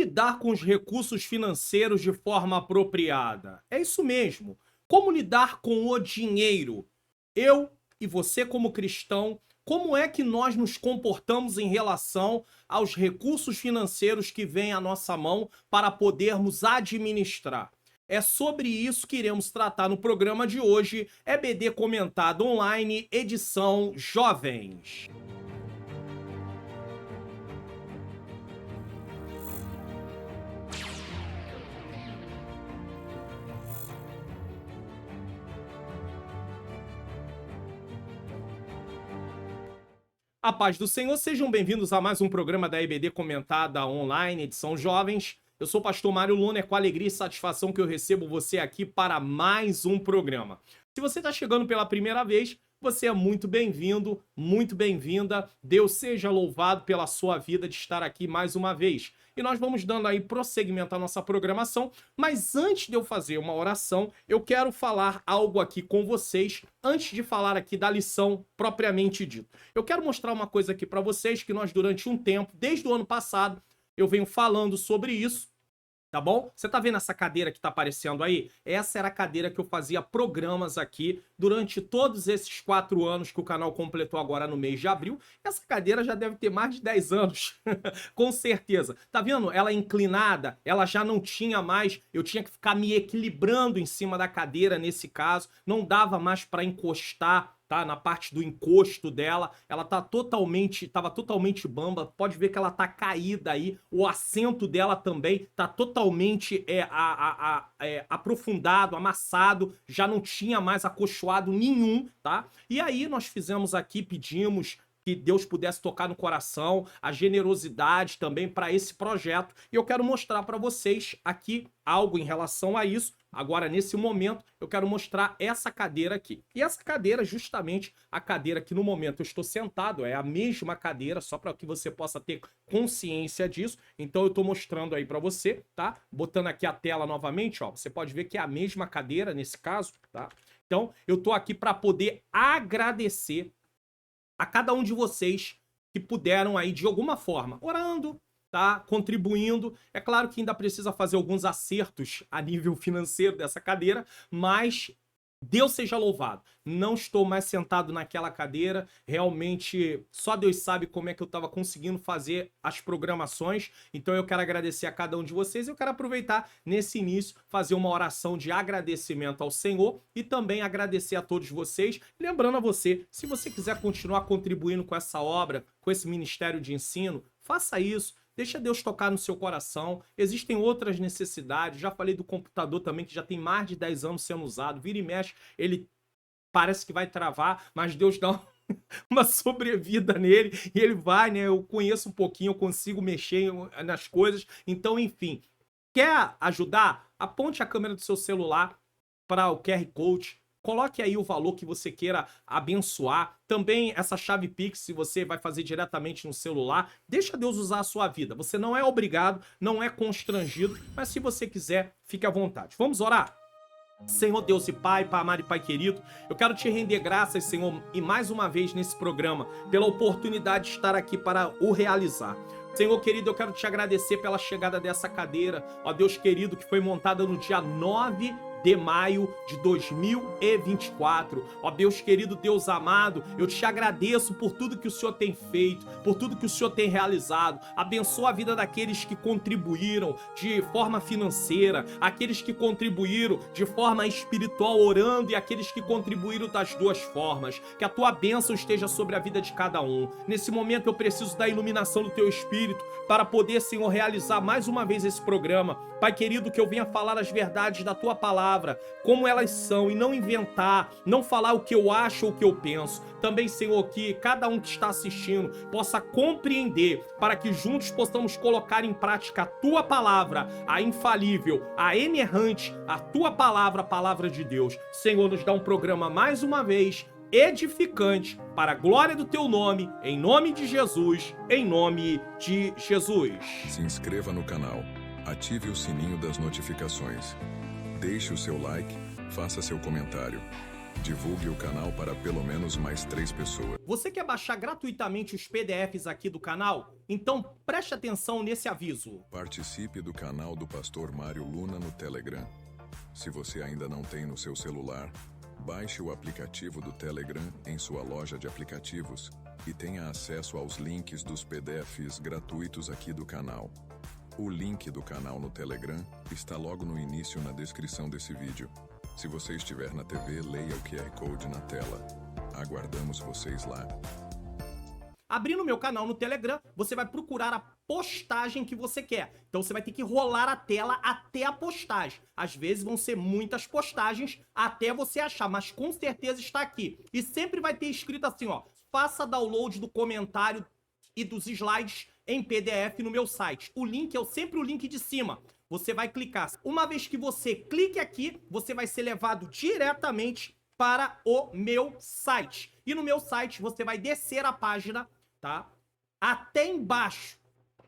lidar com os recursos financeiros de forma apropriada? É isso mesmo. Como lidar com o dinheiro? Eu e você, como cristão, como é que nós nos comportamos em relação aos recursos financeiros que vêm à nossa mão para podermos administrar? É sobre isso que iremos tratar no programa de hoje, EBD Comentado Online, edição Jovens. A paz do Senhor, sejam bem-vindos a mais um programa da EBD Comentada Online, edição Jovens. Eu sou o pastor Mário Luna, é com alegria e satisfação que eu recebo você aqui para mais um programa. Se você está chegando pela primeira vez, você é muito bem-vindo, muito bem-vinda. Deus seja louvado pela sua vida de estar aqui mais uma vez. E nós vamos dando aí prosseguimento à nossa programação, mas antes de eu fazer uma oração, eu quero falar algo aqui com vocês, antes de falar aqui da lição propriamente dita. Eu quero mostrar uma coisa aqui para vocês, que nós durante um tempo, desde o ano passado, eu venho falando sobre isso. Tá bom? Você tá vendo essa cadeira que tá aparecendo aí? Essa era a cadeira que eu fazia programas aqui durante todos esses 4 anos que o canal completou agora no mês de abril. Essa cadeira já deve ter mais de 10 anos, com certeza. Tá vendo? Ela é inclinada, ela já não tinha mais, eu tinha que ficar me equilibrando em cima da cadeira nesse caso, não dava mais para encostar, tá? Na parte do encosto dela, ela tava totalmente bamba, pode ver que ela tá caída aí, o assento dela também tá totalmente aprofundado, amassado, já não tinha mais acolchoado nenhum, tá? E aí nós fizemos aqui, pedimos que Deus pudesse tocar no coração, a generosidade também para esse projeto. E eu quero mostrar para vocês aqui algo em relação a isso. Agora, nesse momento, eu quero mostrar essa cadeira aqui. E essa cadeira, justamente a cadeira que no momento eu estou sentado, é a mesma cadeira, só para que você possa ter consciência disso. Então, eu estou mostrando aí para você, tá? Botando aqui a tela novamente, ó. Você pode ver que é a mesma cadeira nesse caso, tá? Então, eu estou aqui para poder agradecer a cada um de vocês que puderam aí, de alguma forma, orando, tá? Contribuindo. É claro que ainda precisa fazer alguns acertos a nível financeiro dessa cadeira, mas Deus seja louvado. Não estou mais sentado naquela cadeira. Realmente, só Deus sabe como é que eu estava conseguindo fazer as programações. Então eu quero agradecer a cada um de vocês. Eu quero aproveitar nesse início, fazer uma oração de agradecimento ao Senhor e também agradecer a todos vocês. Lembrando a você, se você quiser continuar contribuindo com essa obra, com esse ministério de ensino, faça isso. Deixa Deus tocar no seu coração. Existem outras necessidades. Já falei do computador também, que já tem mais de 10 anos sendo usado. Vira e mexe, ele parece que vai travar, mas Deus dá uma sobrevida nele e ele vai, né? Eu conheço um pouquinho, eu consigo mexer nas coisas. Então, enfim, quer ajudar? Aponte a câmera do seu celular para o QR Code. Coloque aí o valor que você queira abençoar. Também essa chave Pix, se você vai fazer diretamente no celular, deixa Deus usar a sua vida. Você não é obrigado, não é constrangido, mas se você quiser, fique à vontade. Vamos orar? Senhor Deus e Pai, Pai amado e Pai querido, eu quero te render graças, Senhor, e mais uma vez nesse programa, pela oportunidade de estar aqui para o realizar. Senhor querido, eu quero te agradecer pela chegada dessa cadeira, ó Deus querido, que foi montada no dia 9 de maio de 2024. Ó Deus querido, Deus amado, eu te agradeço por tudo que o Senhor tem feito, por tudo que o Senhor tem realizado. Abençoa a vida daqueles que contribuíram de forma financeira, aqueles que contribuíram de forma espiritual orando e aqueles que contribuíram das duas formas. Que a tua bênção esteja sobre a vida de cada um. Nesse momento eu preciso da iluminação do teu Espírito para poder, Senhor, realizar mais uma vez esse programa. Pai querido, que eu venha falar as verdades da tua palavra, como elas são, e não inventar, não falar o que eu acho ou o que eu penso. Também, Senhor, que cada um que está assistindo possa compreender, para que juntos possamos colocar em prática a tua palavra, a infalível, a inerrante, a tua palavra, a palavra de Deus. Senhor, nos dá um programa mais uma vez edificante para a glória do teu nome, em nome de Jesus, em nome de Jesus. Se inscreva no canal, ative o sininho das notificações, deixe o seu like, faça seu comentário. Divulgue o canal para pelo menos mais 3 pessoas. Você quer baixar gratuitamente os PDFs aqui do canal? Então preste atenção nesse aviso. Participe do canal do Pastor Mário Luna no Telegram. Se você ainda não tem no seu celular, baixe o aplicativo do Telegram em sua loja de aplicativos e tenha acesso aos links dos PDFs gratuitos aqui do canal. O link do canal no Telegram está logo no início na descrição desse vídeo. Se você estiver na TV, leia o QR Code na tela. Aguardamos vocês lá. Abrindo o meu canal no Telegram, você vai procurar a postagem que você quer. Então você vai ter que rolar a tela até a postagem. Às vezes vão ser muitas postagens até você achar, mas com certeza está aqui. E sempre vai ter escrito assim, ó, faça download do comentário e dos slides em PDF no meu site. O link é sempre o link de cima. Você vai clicar. Uma vez que você clique aqui, você vai ser levado diretamente para o meu site. E no meu site você vai descer a página, tá? Até embaixo.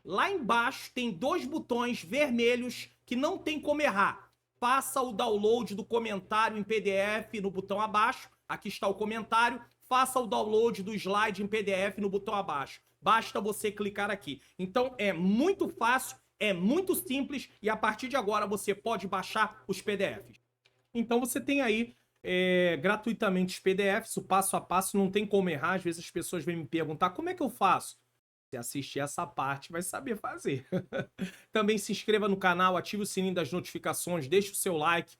Lá embaixo tem 2 botões vermelhos que não tem como errar. Faça o download do comentário em PDF no botão abaixo. Aqui está o comentário. Faça o download do slide em PDF no botão abaixo. Basta você clicar aqui. Então é muito fácil, é muito simples e a partir de agora você pode baixar os PDFs. Então você tem aí gratuitamente os PDFs, o passo a passo, não tem como errar. Às vezes as pessoas vêm me perguntar como é que eu faço. Você assistir essa parte vai saber fazer. Também se inscreva no canal, ative o sininho das notificações, deixe o seu like.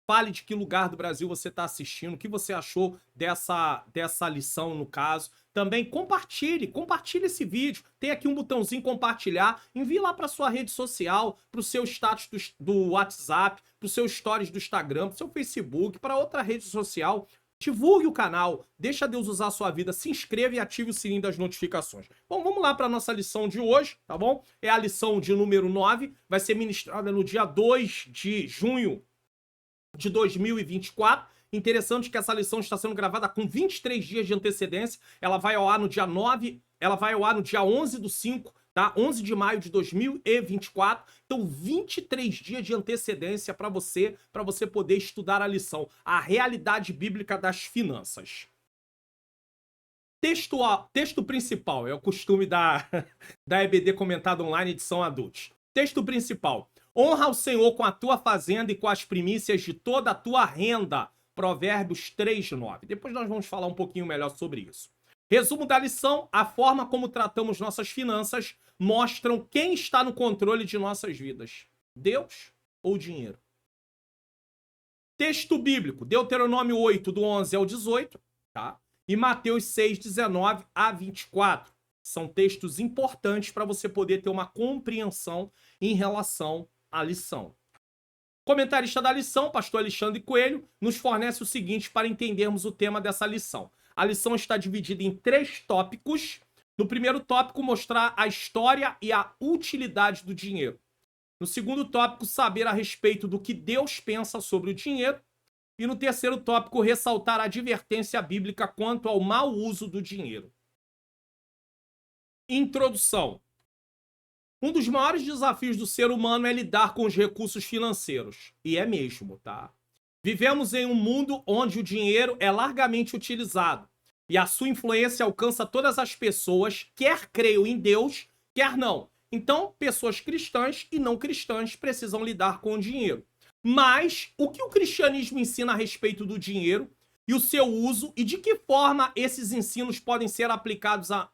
Fale de que lugar do Brasil você está assistindo, o que você achou dessa lição, no caso. Também compartilhe esse vídeo. Tem aqui um botãozinho compartilhar. Envie lá para sua rede social, para o seu status do WhatsApp, para os seus stories do Instagram, para o seu Facebook, para outra rede social. Divulgue o canal, deixa Deus usar a sua vida, se inscreva e ative o sininho das notificações. Bom, vamos lá para a nossa lição de hoje, tá bom? É a lição de número 9, vai ser ministrada no dia 2 de junho de 2024. Interessante que essa lição está sendo gravada com 23 dias de antecedência. Ela vai ao ar no dia 9, ela vai ao ar no dia 11/5, tá? 11 de maio de 2024. Então, 23 dias de antecedência para você poder estudar a lição, a realidade bíblica das finanças. Texto principal, é o costume da EBD Comentado Online, edição adultos. Texto principal. Honra o Senhor com a tua fazenda e com as primícias de toda a tua renda. Provérbios 3:9. Depois nós vamos falar um pouquinho melhor sobre isso. Resumo da lição: a forma como tratamos nossas finanças mostram quem está no controle de nossas vidas. Deus ou dinheiro? Texto bíblico: Deuteronômio 8, do 11 ao 18, tá? E Mateus 6, 19 a 24. São textos importantes para você poder ter uma compreensão em relação à lição. Comentarista da lição, pastor Alexandre Coelho, nos fornece o seguinte para entendermos o tema dessa lição. A lição está dividida em 3 tópicos. No primeiro tópico, mostrar a história e a utilidade do dinheiro. No segundo tópico, saber a respeito do que Deus pensa sobre o dinheiro. E no terceiro tópico, ressaltar a advertência bíblica quanto ao mau uso do dinheiro. Introdução. Um dos maiores desafios do ser humano é lidar com os recursos financeiros. E é mesmo, tá? Vivemos em um mundo onde o dinheiro é largamente utilizado. E a sua influência alcança todas as pessoas, quer creiam em Deus, quer não. Então, pessoas cristãs e não cristãs precisam lidar com o dinheiro. Mas, o que o cristianismo ensina a respeito do dinheiro e o seu uso e de que forma esses ensinos podem ser aplicados à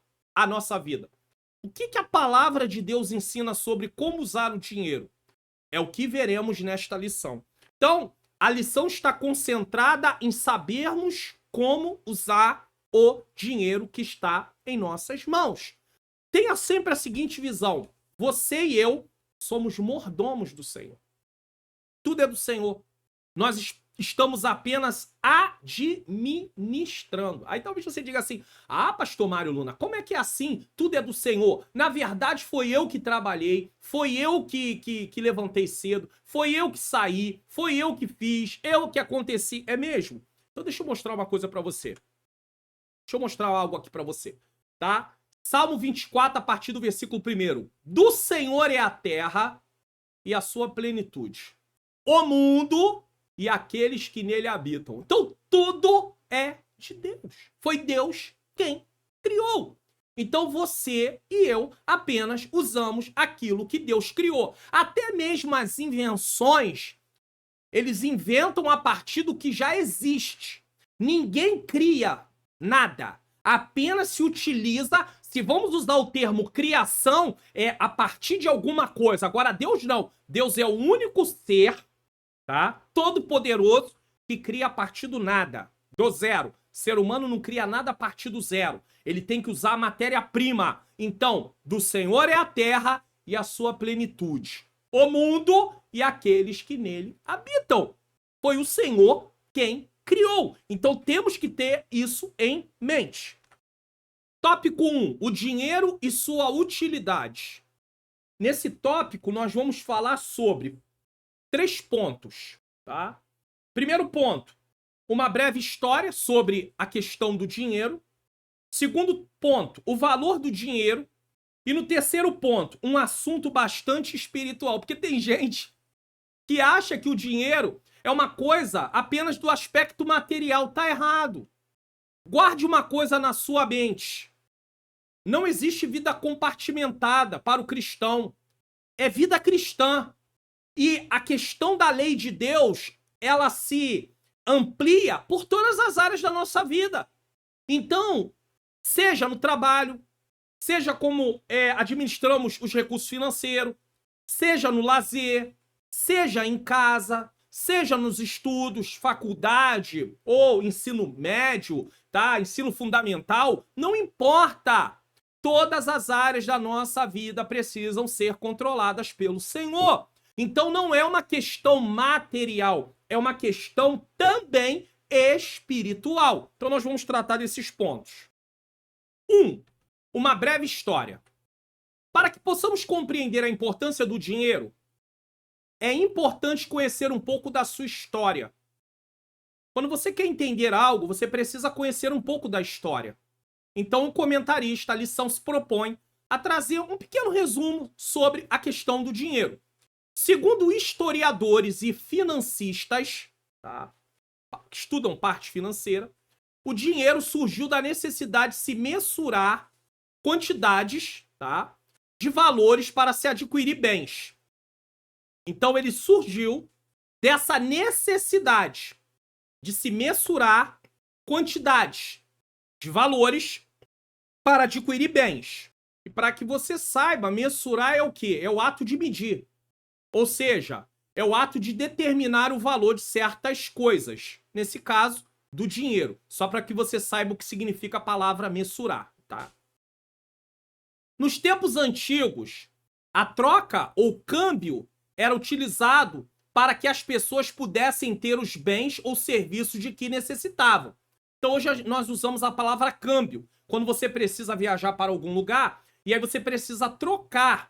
nossa vida? O que a palavra de Deus ensina sobre como usar o dinheiro? É o que veremos nesta lição. Então, a lição está concentrada em sabermos como usar o dinheiro que está em nossas mãos. Tenha sempre a seguinte visão: você e eu somos mordomos do Senhor. Tudo é do Senhor. Nós estamos apenas administrando. Aí talvez você diga assim: ah, pastor Mário Luna, como é que é assim? Tudo é do Senhor. Na verdade, foi eu que trabalhei, foi eu que levantei cedo, foi eu que saí, foi eu que fiz, eu que aconteci. É mesmo? Então deixa eu mostrar uma coisa pra você. Deixa eu mostrar algo aqui pra você, tá? Salmo 24, a partir do versículo 1. Do Senhor é a terra e a sua plenitude, o mundo e aqueles que nele habitam. Então, tudo é de Deus. Foi Deus quem criou. Então, você e eu apenas usamos aquilo que Deus criou. Até mesmo as invenções, eles inventam a partir do que já existe. Ninguém cria nada. Apenas se utiliza, se vamos usar o termo criação, é a partir de alguma coisa. Agora, Deus não. Deus é o único ser, tá? Todo-poderoso, que cria a partir do nada, do zero. Ser humano não cria nada a partir do zero. Ele tem que usar a matéria-prima. Então, do Senhor é a terra e a sua plenitude. O mundo e aqueles que nele habitam. Foi o Senhor quem criou. Então, temos que ter isso em mente. Tópico 1. O dinheiro e sua utilidade. Nesse tópico, nós vamos falar sobre 3 pontos, tá? Primeiro ponto, uma breve história sobre a questão do dinheiro. Segundo ponto, o valor do dinheiro. E no terceiro ponto, um assunto bastante espiritual, porque tem gente que acha que o dinheiro é uma coisa apenas do aspecto material. Tá errado. Guarde uma coisa na sua mente. Não existe vida compartimentada para o cristão. É vida cristã. E a questão da lei de Deus, ela se amplia por todas as áreas da nossa vida. Então, seja no trabalho, seja como administramos os recursos financeiros, seja no lazer, seja em casa, seja nos estudos, faculdade ou ensino médio, tá? Ensino fundamental, não importa. Todas as áreas da nossa vida precisam ser controladas pelo Senhor. Então não é uma questão material, é uma questão também espiritual. Então nós vamos tratar desses pontos. 1. Uma breve história. Para que possamos compreender a importância do dinheiro, é importante conhecer um pouco da sua história. Quando você quer entender algo, você precisa conhecer um pouco da história. Então o comentarista, a lição se propõe a trazer um pequeno resumo sobre a questão do dinheiro. Segundo historiadores e financistas, tá, que estudam parte financeira, o dinheiro surgiu da necessidade de se mensurar quantidades, tá, de valores para se adquirir bens. Então ele surgiu dessa necessidade de se mensurar quantidades de valores para adquirir bens. E para que você saiba, mensurar é o quê? É o ato de medir. Ou seja, é o ato de determinar o valor de certas coisas. Nesse caso, do dinheiro. Só para que você saiba o que significa a palavra mensurar, tá? Nos tempos antigos, a troca ou câmbio era utilizado para que as pessoas pudessem ter os bens ou serviços de que necessitavam. Então hoje nós usamos a palavra câmbio. Quando você precisa viajar para algum lugar, e aí você precisa trocar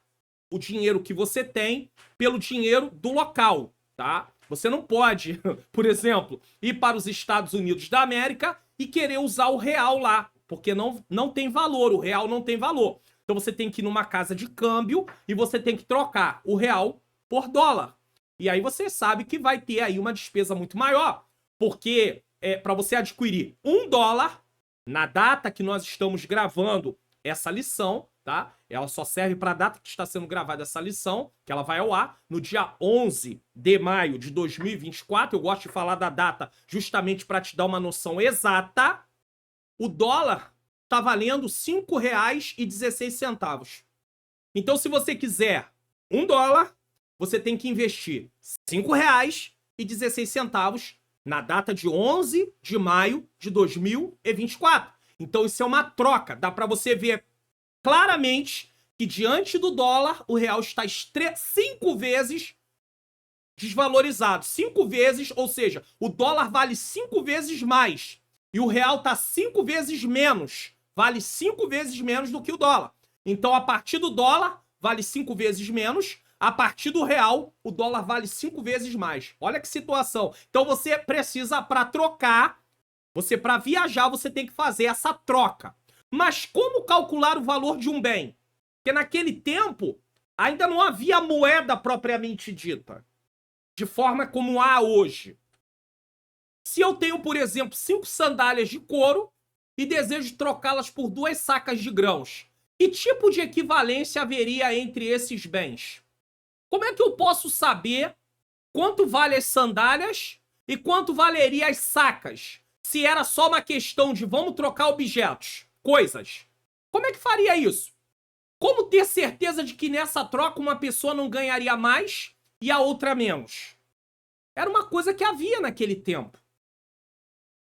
o dinheiro que você tem pelo dinheiro do local, tá? Você não pode, por exemplo, ir para os Estados Unidos da América e querer usar o real lá, porque não tem valor, o real não tem valor. Então você tem que ir numa casa de câmbio e você tem que trocar o real por dólar. E aí você sabe que vai ter aí uma despesa muito maior, porque para você adquirir $1, na data que nós estamos gravando essa lição, tá? Ela só serve para a data que está sendo gravada essa lição, que ela vai ao ar no dia 11 de maio de 2024. Eu gosto de falar da data justamente para te dar uma noção exata. O dólar está valendo R$ 5,16. Então, se você quiser $1, você tem que investir R$ 5,16 na data de 11 de maio de 2024. Então, isso é uma troca. Dá para você ver claramente que diante do dólar, o real está 5 vezes desvalorizado. 5 vezes, ou seja, o dólar vale 5 vezes mais. E o real está 5 vezes menos. Vale 5 vezes menos do que o dólar. Então, a partir do dólar, vale 5 vezes menos. A partir do real, o dólar vale 5 vezes mais. Olha que situação. Então, você precisa, para trocar, para viajar, você tem que fazer essa troca. Mas como calcular o valor de um bem? Porque naquele tempo, ainda não havia moeda propriamente dita, de forma como há hoje. Se eu tenho, por exemplo, 5 sandálias de couro e desejo trocá-las por 2 sacas de grãos, que tipo de equivalência haveria entre esses bens? Como é que eu posso saber quanto vale as sandálias e quanto valeria as sacas? Se era só uma questão de vamos trocar objetos, coisas. Como é que faria isso? Como ter certeza de que nessa troca uma pessoa não ganharia mais e a outra menos? Era uma coisa que havia naquele tempo.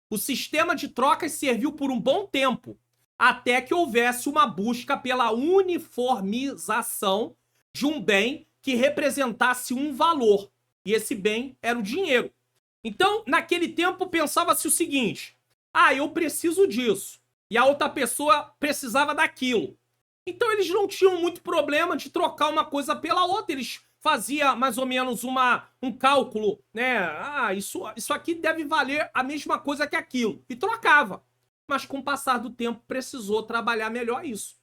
O sistema de trocas serviu por um bom tempo, até que houvesse uma busca pela uniformização de um bem que representasse um valor. E esse bem era o dinheiro. Então, naquele tempo, pensava-se o seguinte: eu preciso disso. E a outra pessoa precisava daquilo. Então, eles não tinham muito problema de trocar uma coisa pela outra. Eles faziam mais ou menos um cálculo, né? Isso aqui deve valer a mesma coisa que aquilo. E trocava. Mas, com o passar do tempo, precisou trabalhar melhor isso.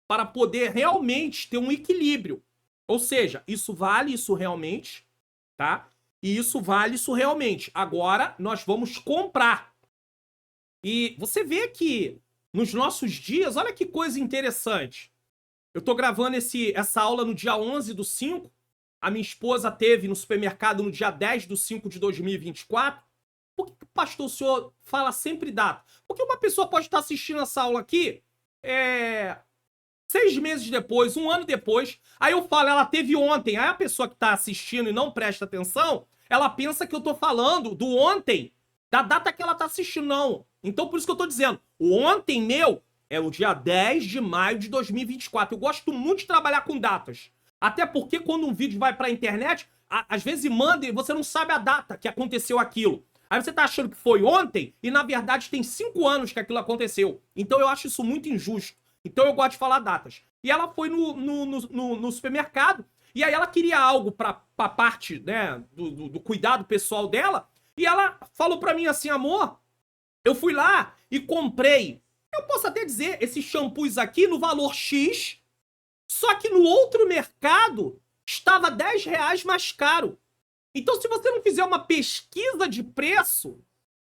Para poder realmente ter um equilíbrio. Ou seja, isso vale isso realmente, tá? E isso vale isso realmente. Agora, nós vamos comprar. E você vê que nos nossos dias, olha que coisa interessante. Eu tô gravando essa aula no dia 11/5. A minha esposa teve no supermercado no dia 10/5 de 2024. Por que, pastor, o senhor fala sempre data? Porque uma pessoa pode estar assistindo essa aula aqui 6 meses depois, 1 ano depois. Aí eu falo, ela teve ontem. Aí a pessoa que tá assistindo e não presta atenção, ela pensa que eu tô falando do ontem, da data que ela tá assistindo, não. Então por isso que eu tô dizendo, o ontem meu é o dia 10 de maio de 2024. Eu gosto muito de trabalhar com datas. Até porque quando um vídeo vai pra internet, às vezes manda e você não sabe a data que aconteceu aquilo. Aí você tá achando que foi ontem e na verdade tem 5 anos que aquilo aconteceu. Então eu acho isso muito injusto. Então eu gosto de falar datas. E ela foi no supermercado e aí ela queria algo pra parte, né, do cuidado pessoal dela. E ela falou pra mim assim, amor, eu fui lá e comprei, eu posso até dizer, esses shampoos aqui no valor X, só que no outro mercado estava R$10 mais caro. Então se você não fizer uma pesquisa de preço,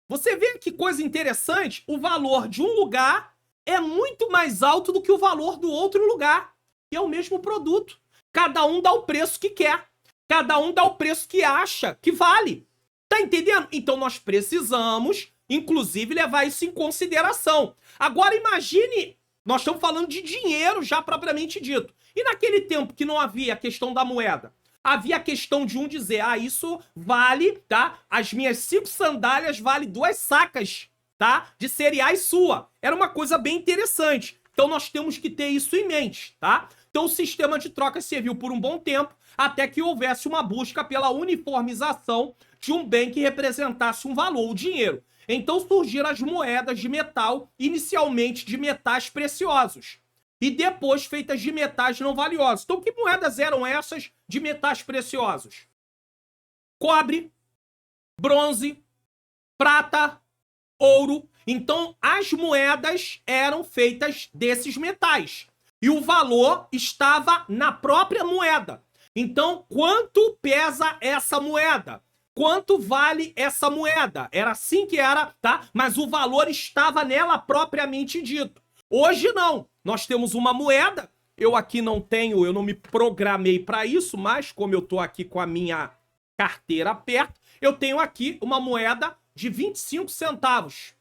você vê que coisa interessante, o valor de um lugar é muito mais alto do que o valor do outro lugar. E é o mesmo produto. Cada um dá o preço que quer. Cada um dá o preço que acha que vale. Tá entendendo? Então nós precisamos, inclusive, levar isso em consideração. Agora imagine, nós estamos falando de dinheiro já propriamente dito. E naquele tempo que não havia a questão da moeda, havia a questão de um dizer, isso vale, tá? As minhas 5 sandálias valem 2 sacas, tá? De cereais sua. Era uma coisa bem interessante. Então nós temos que ter isso em mente, tá? Então o sistema de troca serviu por um bom tempo, até que houvesse uma busca pela uniformização de um bem que representasse um valor, o dinheiro. Então surgiram as moedas de metal, inicialmente de metais preciosos, e depois feitas de metais não valiosos. Então que moedas eram essas de metais preciosos? Cobre, bronze, prata, ouro. Então as moedas eram feitas desses metais. E o valor estava na própria moeda. Então, quanto pesa essa moeda? Quanto vale essa moeda? Era assim que era, tá? Mas o valor estava nela propriamente dito. Hoje não. Nós temos uma moeda. Eu aqui não tenho, eu não me programei para isso, mas como eu tô aqui com a minha carteira perto, eu tenho aqui uma moeda de 25 centavos.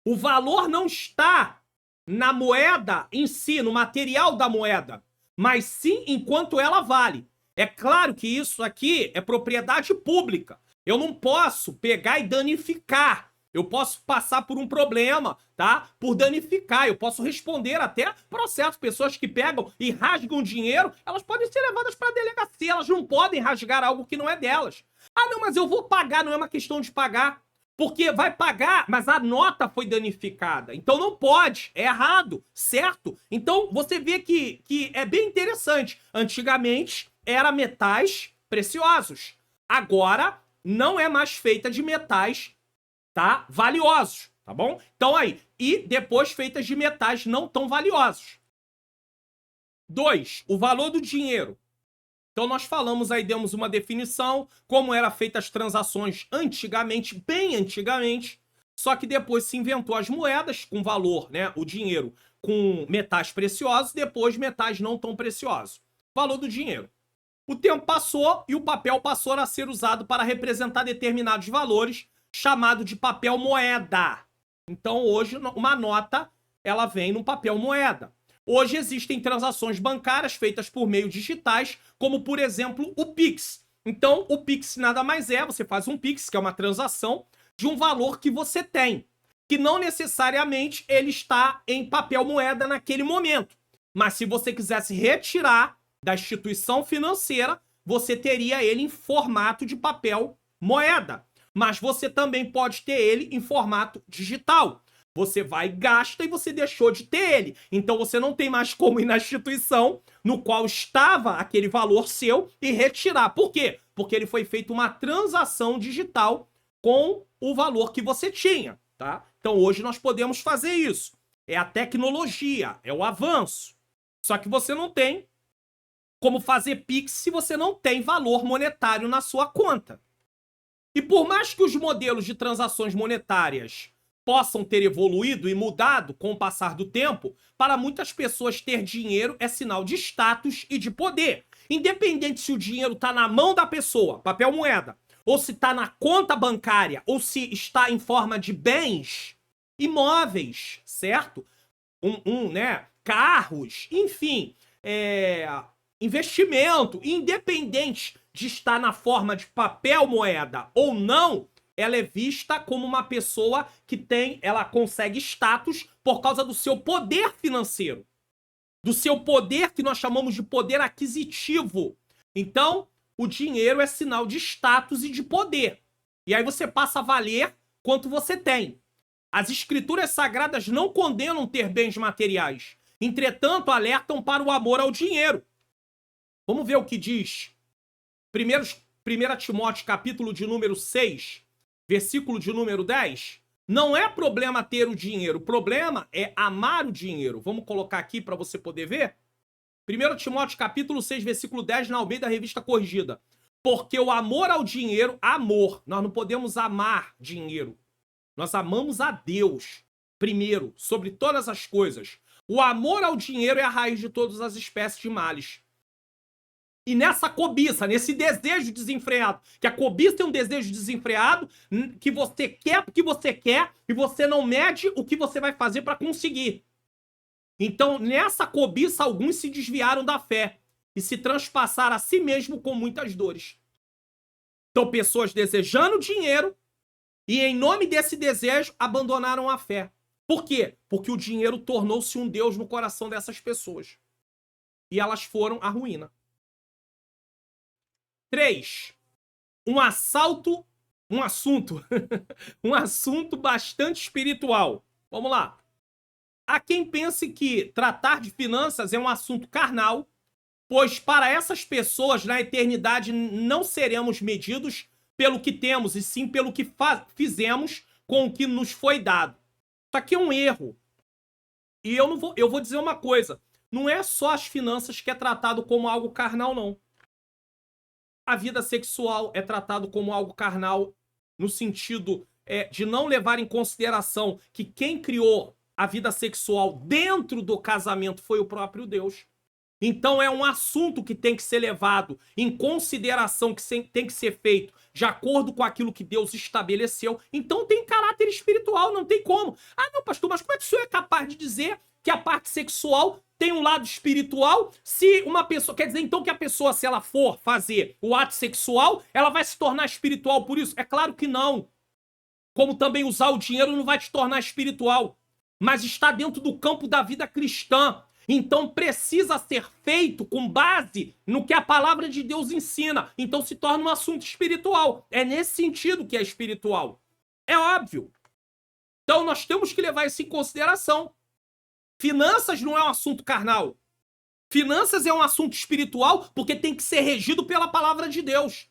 O valor não está na moeda em si, no material da moeda, mas sim enquanto ela vale. É claro que isso aqui é propriedade pública. Eu não posso pegar e danificar. Eu posso passar por um problema, tá? Por danificar. Eu posso responder até processo. Pessoas que pegam e rasgam dinheiro, elas podem ser levadas para a delegacia. Elas não podem rasgar algo que não é delas. Não, mas eu vou pagar. Não é uma questão de pagar. Porque vai pagar, mas a nota foi danificada. Então não pode, é errado, certo? Então você vê que é bem interessante. Antigamente era metais preciosos. Agora não é mais feita de metais, tá? Valiosos, tá bom? Então aí, e depois feitas de metais não tão valiosos. 2. O valor do dinheiro. Então nós falamos aí, demos uma definição, como eram feitas as transações antigamente, bem antigamente, só que depois se inventou as moedas com valor, né? O dinheiro com metais preciosos, depois metais não tão preciosos. Valor do dinheiro. O tempo passou e o papel passou a ser usado para representar determinados valores, chamado de papel moeda. Então hoje uma nota, ela vem no papel moeda. Hoje existem transações bancárias feitas por meios digitais, como por exemplo o Pix. Então o Pix nada mais é, você faz um Pix, que é uma transação de um valor que você tem, que não necessariamente ele está em papel moeda naquele momento. Mas se você quisesse retirar da instituição financeira, você teria ele em formato de papel moeda. Mas você também pode ter ele em formato digital. Você vai, gasta e você deixou de ter ele. Então você não tem mais como ir na instituição no qual estava aquele valor seu e retirar. Por quê? Porque ele foi feita uma transação digital com o valor que você tinha, tá? Então hoje nós podemos fazer isso. É a tecnologia, é o avanço. Só que você não tem como fazer Pix se você não tem valor monetário na sua conta. E por mais que os modelos de transações monetárias possam ter evoluído e mudado com o passar do tempo, para muitas pessoas ter dinheiro é sinal de status e de poder. Independente se o dinheiro está na mão da pessoa, papel moeda, ou se está na conta bancária, ou se está em forma de bens imóveis, certo? Né? Carros, enfim, investimento, independente de estar na forma de papel moeda ou não, ela é vista como uma pessoa que ela consegue status por causa do seu poder financeiro, do seu poder que nós chamamos de poder aquisitivo. Então, o dinheiro é sinal de status e de poder. E aí você passa a valer quanto você tem. As escrituras sagradas não condenam ter bens materiais, entretanto, alertam para o amor ao dinheiro. Vamos ver o que diz 1 Timóteo, capítulo de número 6, versículo de número 10. Não é problema ter o dinheiro, o problema é amar o dinheiro. Vamos colocar aqui para você poder ver? 1 Timóteo, capítulo 6, versículo 10, na Almeida Revista Corrigida. Porque o amor ao dinheiro, amor. Nós não podemos amar dinheiro. Nós amamos a Deus primeiro, sobre todas as coisas. O amor ao dinheiro é a raiz de todas as espécies de males. E nessa cobiça, nesse desejo desenfreado, que a cobiça é um desejo desenfreado, que você quer porque você quer e você não mede o que você vai fazer para conseguir. Então, nessa cobiça, alguns se desviaram da fé e se transpassaram a si mesmo com muitas dores. Então, pessoas desejando dinheiro e, em nome desse desejo, abandonaram a fé. Por quê? Porque o dinheiro tornou-se um Deus no coração dessas pessoas. E elas foram à ruína. 3. Um assunto bastante espiritual. Vamos lá. Há quem pense que tratar de finanças é um assunto carnal, pois para essas pessoas na eternidade não seremos medidos pelo que temos, e sim pelo que fizemos com o que nos foi dado. Isso aqui é um erro. E eu vou dizer uma coisa. Não é só as finanças que é tratado como algo carnal, não. A vida sexual é tratado como algo carnal no sentido de não levar em consideração que quem criou a vida sexual dentro do casamento foi o próprio Deus. Então é um assunto que tem que ser levado em consideração, que tem que ser feito de acordo com aquilo que Deus estabeleceu. Então tem caráter espiritual, não tem como. Ah, não, pastor, mas como é que o senhor é capaz de dizer que a parte sexual tem um lado espiritual? Se uma pessoa... Quer dizer, então, que a pessoa, se ela for fazer o ato sexual, ela vai se tornar espiritual por isso? É claro que não. Como também usar o dinheiro não vai te tornar espiritual. Mas está dentro do campo da vida cristã. Então precisa ser feito com base no que a palavra de Deus ensina. Então se torna um assunto espiritual. É nesse sentido que é espiritual. É óbvio. Então nós temos que levar isso em consideração. Finanças não é um assunto carnal. Finanças é um assunto espiritual porque tem que ser regido pela palavra de Deus.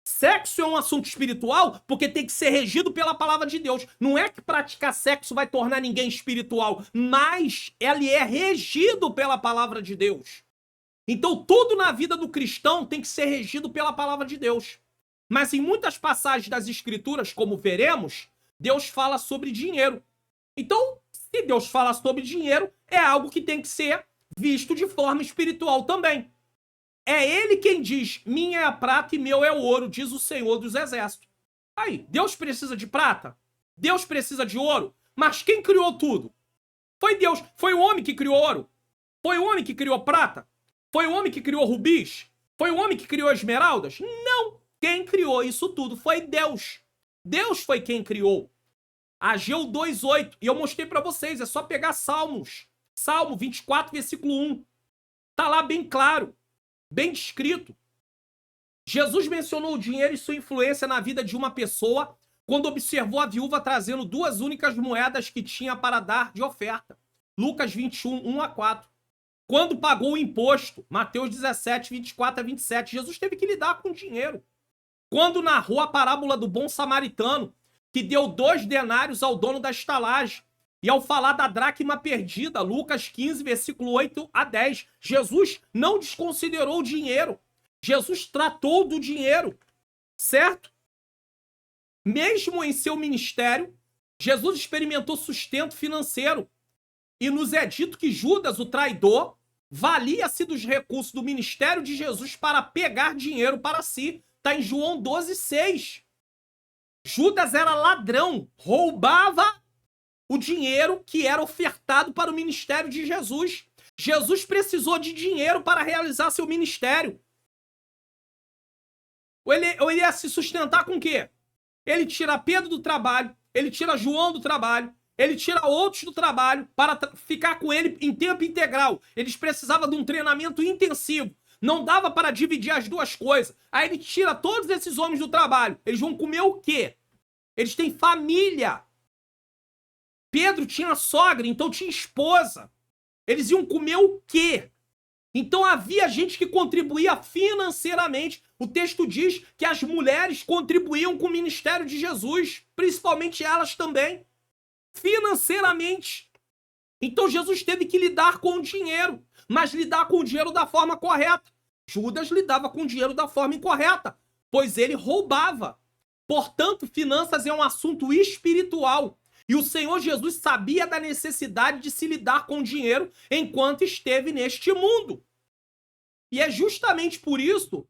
Sexo é um assunto espiritual porque tem que ser regido pela palavra de Deus. Não é que praticar sexo vai tornar ninguém espiritual, mas ele é regido pela palavra de Deus. Então, tudo na vida do cristão tem que ser regido pela palavra de Deus. Mas em muitas passagens das Escrituras, como veremos, Deus fala sobre dinheiro. Então, se Deus fala sobre dinheiro, é algo que tem que ser visto de forma espiritual também. É ele quem diz, minha é a prata e meu é o ouro, diz o Senhor dos Exércitos. Aí, Deus precisa de prata? Deus precisa de ouro? Mas quem criou tudo? Foi Deus. Foi o homem que criou ouro? Foi o homem que criou prata? Foi o homem que criou rubis? Foi o homem que criou esmeraldas? Não! Quem criou isso tudo foi Deus. Deus foi quem criou. Ageu 2:8. E eu mostrei para vocês, é só pegar Salmos. Salmo 24, versículo 1. Tá lá bem claro, bem descrito. Jesus mencionou o dinheiro e sua influência na vida de uma pessoa quando observou a viúva trazendo 2 únicas moedas que tinha para dar de oferta. Lucas 21, 1-4. Quando pagou o imposto, Mateus 17, 24-27, Jesus teve que lidar com dinheiro. Quando narrou a parábola do bom samaritano, que deu 2 denários ao dono da estalagem, e ao falar da dracma perdida, Lucas 15, versículo 8-10, Jesus não desconsiderou o dinheiro. Jesus tratou do dinheiro, certo? Mesmo em seu ministério, Jesus experimentou sustento financeiro. E nos é dito que Judas, o traidor, valia-se dos recursos do ministério de Jesus para pegar dinheiro para si. Está em João 12:6. Judas era ladrão, roubava o dinheiro que era ofertado para o ministério de Jesus. Jesus precisou de dinheiro para realizar seu ministério. Ou ele ia se sustentar com o quê? Ele tira Pedro do trabalho, ele tira João do trabalho, ele tira outros do trabalho para ficar com ele em tempo integral. Eles precisavam de um treinamento intensivo. Não dava para dividir as duas coisas. Aí ele tira todos esses homens do trabalho. Eles vão comer o quê? Eles têm família. Pedro tinha sogra, então tinha esposa. Eles iam comer o quê? Então havia gente que contribuía financeiramente. O texto diz que as mulheres contribuíam com o ministério de Jesus, principalmente elas também, financeiramente. Então Jesus teve que lidar com o dinheiro, mas lidar com o dinheiro da forma correta. Judas lidava com o dinheiro da forma incorreta, pois ele roubava. Portanto, finanças é um assunto espiritual. E o Senhor Jesus sabia da necessidade de se lidar com o dinheiro enquanto esteve neste mundo. E é justamente por isso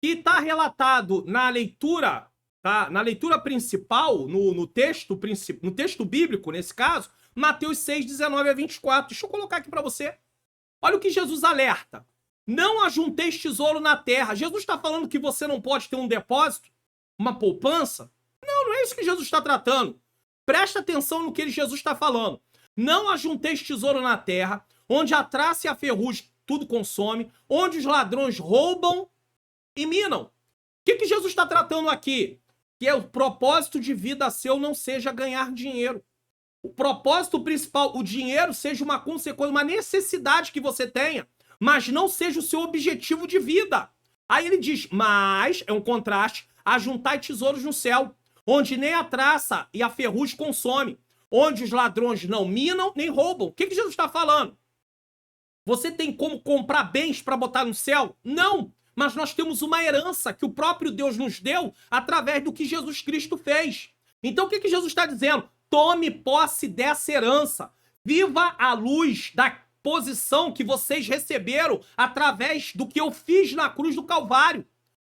que está relatado na leitura, tá? Na leitura principal, no texto bíblico, nesse caso, Mateus 6, 19-24. Deixa eu colocar aqui para você. Olha o que Jesus alerta. Não ajunteis tesouro na terra. Jesus está falando que você não pode ter um depósito, uma poupança? Não, não é isso que Jesus está tratando. Presta atenção no que Jesus está falando. Não ajunteis tesouro na terra, onde a traça e a ferrugem tudo consome, onde os ladrões roubam e minam. O que Jesus está tratando aqui? Que é o propósito de vida seu não seja ganhar dinheiro. O propósito principal, o dinheiro, seja uma consequência, uma necessidade que você tenha, mas não seja o seu objetivo de vida. Aí ele diz, mas, é um contraste, ajuntai tesouros no céu, onde nem a traça e a ferrugem consome, onde os ladrões não minam nem roubam. O que Jesus está falando? Você tem como comprar bens para botar no céu? Não! Mas nós temos uma herança que o próprio Deus nos deu através do que Jesus Cristo fez. Então o que Jesus está dizendo? Tome posse dessa herança. Viva à luz da posição que vocês receberam através do que eu fiz na cruz do Calvário.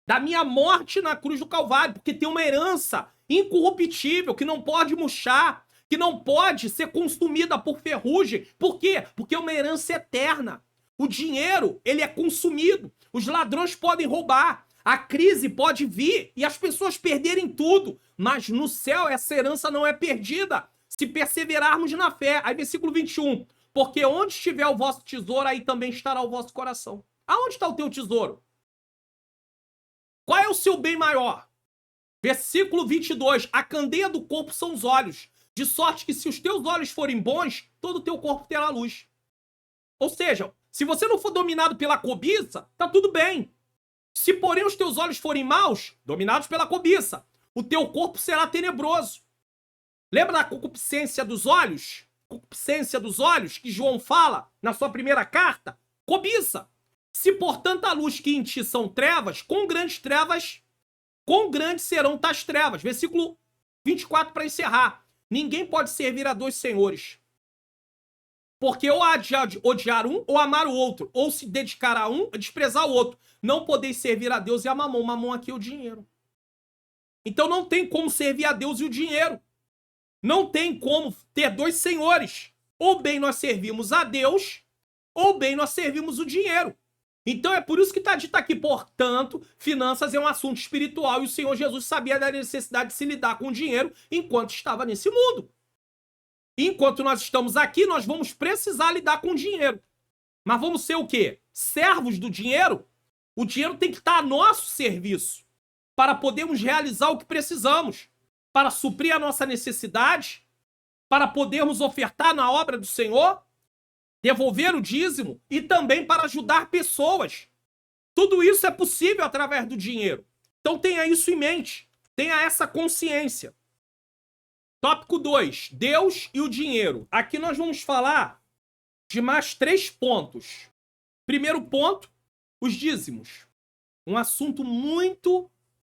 Da minha morte na cruz do Calvário. Porque tem uma herança incorruptível que não pode murchar, que não pode ser consumida por ferrugem. Por quê? Porque é uma herança eterna. O dinheiro, ele é consumido. Os ladrões podem roubar. A crise pode vir e as pessoas perderem tudo. Mas no céu, essa herança não é perdida. Se perseverarmos na fé. Aí, versículo 21. Porque onde estiver o vosso tesouro, aí também estará o vosso coração. Aonde está o teu tesouro? Qual é o seu bem maior? Versículo 22. A candeia do corpo são os olhos. De sorte que se os teus olhos forem bons, todo o teu corpo terá luz. Ou seja, se você não for dominado pela cobiça, tá tudo bem. Se porém os teus olhos forem maus, dominados pela cobiça, o teu corpo será tenebroso. Lembra da concupiscência dos olhos? Concupiscência dos olhos que João fala na sua primeira carta? Cobiça. Se por tanta luz que em ti são trevas, quão grandes serão tais trevas. Versículo 24 para encerrar. Ninguém pode servir a dois senhores. Porque ou há de odiar um ou amar o outro, ou se dedicar a um, desprezar o outro. Não podeis servir a Deus e a mamon. Mamon aqui é o dinheiro. Então não tem como servir a Deus e o dinheiro. Não tem como ter dois senhores. Ou bem nós servimos a Deus, ou bem nós servimos o dinheiro. Então é por isso que está dito aqui, portanto, finanças é um assunto espiritual e o Senhor Jesus sabia da necessidade de se lidar com o dinheiro enquanto estava nesse mundo. Enquanto nós estamos aqui, nós vamos precisar lidar com o dinheiro. Mas vamos ser o quê? Servos do dinheiro? O dinheiro tem que estar a nosso serviço para podermos realizar o que precisamos, para suprir a nossa necessidade, para podermos ofertar na obra do Senhor, devolver o dízimo e também para ajudar pessoas. Tudo isso é possível através do dinheiro. Então tenha isso em mente, tenha essa consciência. Tópico 2, Deus e o dinheiro. Aqui nós vamos falar de mais 3 pontos. Primeiro ponto, os dízimos. Um assunto muito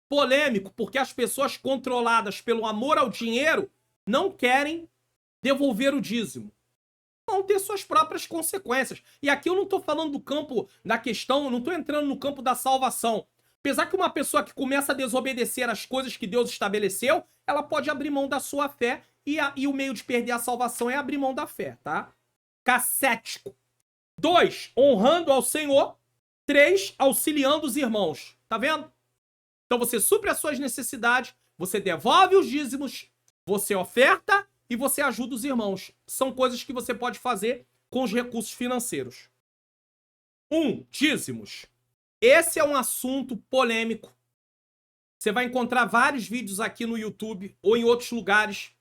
polêmico, porque as pessoas controladas pelo amor ao dinheiro não querem devolver o dízimo. Vão ter suas próprias consequências. E aqui eu não estou falando do campo da questão, eu não estou entrando no campo da salvação. Apesar que uma pessoa que começa a desobedecer as coisas que Deus estabeleceu, ela pode abrir mão da sua fé e o meio de perder a salvação é abrir mão da fé, tá? Cético. 2, honrando ao Senhor. 3, auxiliando os irmãos. Tá vendo? Então você supre as suas necessidades, você devolve os dízimos, você oferta e você ajuda os irmãos. São coisas que você pode fazer com os recursos financeiros. 1, dízimos. Esse é um assunto polêmico. Você vai encontrar vários vídeos aqui no YouTube ou em outros lugares.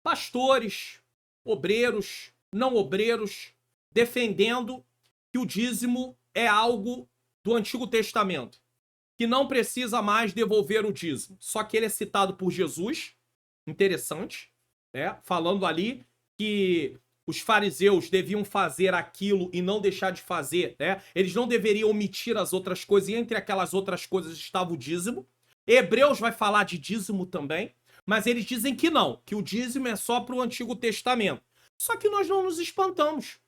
Pastores, obreiros, não obreiros, defendendo que o dízimo é algo do Antigo Testamento, que não precisa mais devolver o dízimo. Só que ele é citado por Jesus, interessante, né? Falando ali que os fariseus deviam fazer aquilo e não deixar de fazer, né? Eles não deveriam omitir as outras coisas, e entre aquelas outras coisas estava o dízimo. Hebreus vai falar de dízimo também, mas eles dizem que não, que o dízimo é só para o Antigo Testamento. Só que nós não nos espantamos.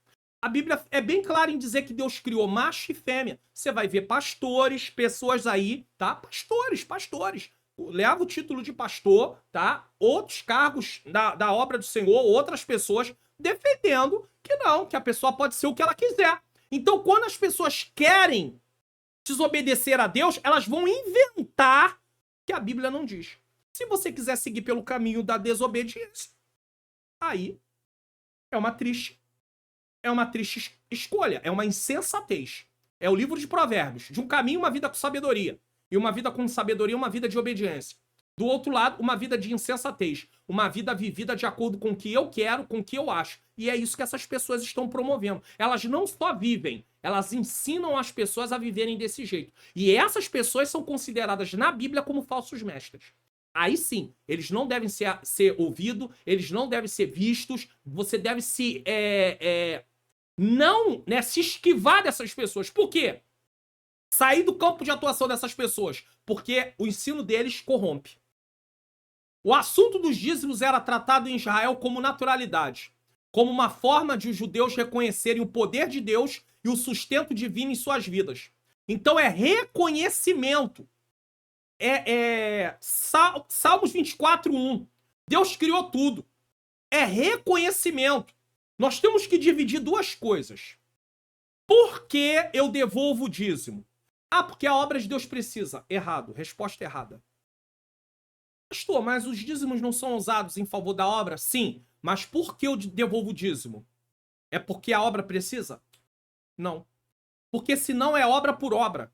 A Bíblia é bem clara em dizer que Deus criou macho e fêmea. Você vai ver pastores, pessoas aí, tá? Pastores. Leva o título de pastor, tá? Outros cargos da obra do Senhor, outras pessoas defendendo que não, que a pessoa pode ser o que ela quiser. Então, quando as pessoas querem desobedecer a Deus, elas vão inventar que a Bíblia não diz. Se você quiser seguir pelo caminho da desobediência, aí é uma triste escolha, é uma insensatez. É o livro de Provérbios. De um caminho, uma vida com sabedoria. E uma vida com sabedoria, uma vida de obediência. Do outro lado, uma vida de insensatez. Uma vida vivida de acordo com o que eu quero, com o que eu acho. E é isso que essas pessoas estão promovendo. Elas não só vivem, elas ensinam as pessoas a viverem desse jeito. E essas pessoas são consideradas na Bíblia como falsos mestres. Aí sim, eles não devem ser ouvidos, eles não devem ser vistos, você deve se esquivar dessas pessoas. Por quê? Sair do campo de atuação dessas pessoas, porque o ensino deles corrompe. O assunto dos dízimos era tratado em Israel como naturalidade, como uma forma de os judeus reconhecerem o poder de Deus e o sustento divino em suas vidas. Então é reconhecimento. Salmos 24:1. Deus criou tudo. É reconhecimento. Nós temos que dividir duas coisas. Por que eu devolvo o dízimo? Ah, porque a obra de Deus precisa. Errado. Resposta errada. Pastor, mas os dízimos não são usados em favor da obra? Sim. Mas por que eu devolvo o dízimo? É porque a obra precisa? Não. Porque senão é obra por obra.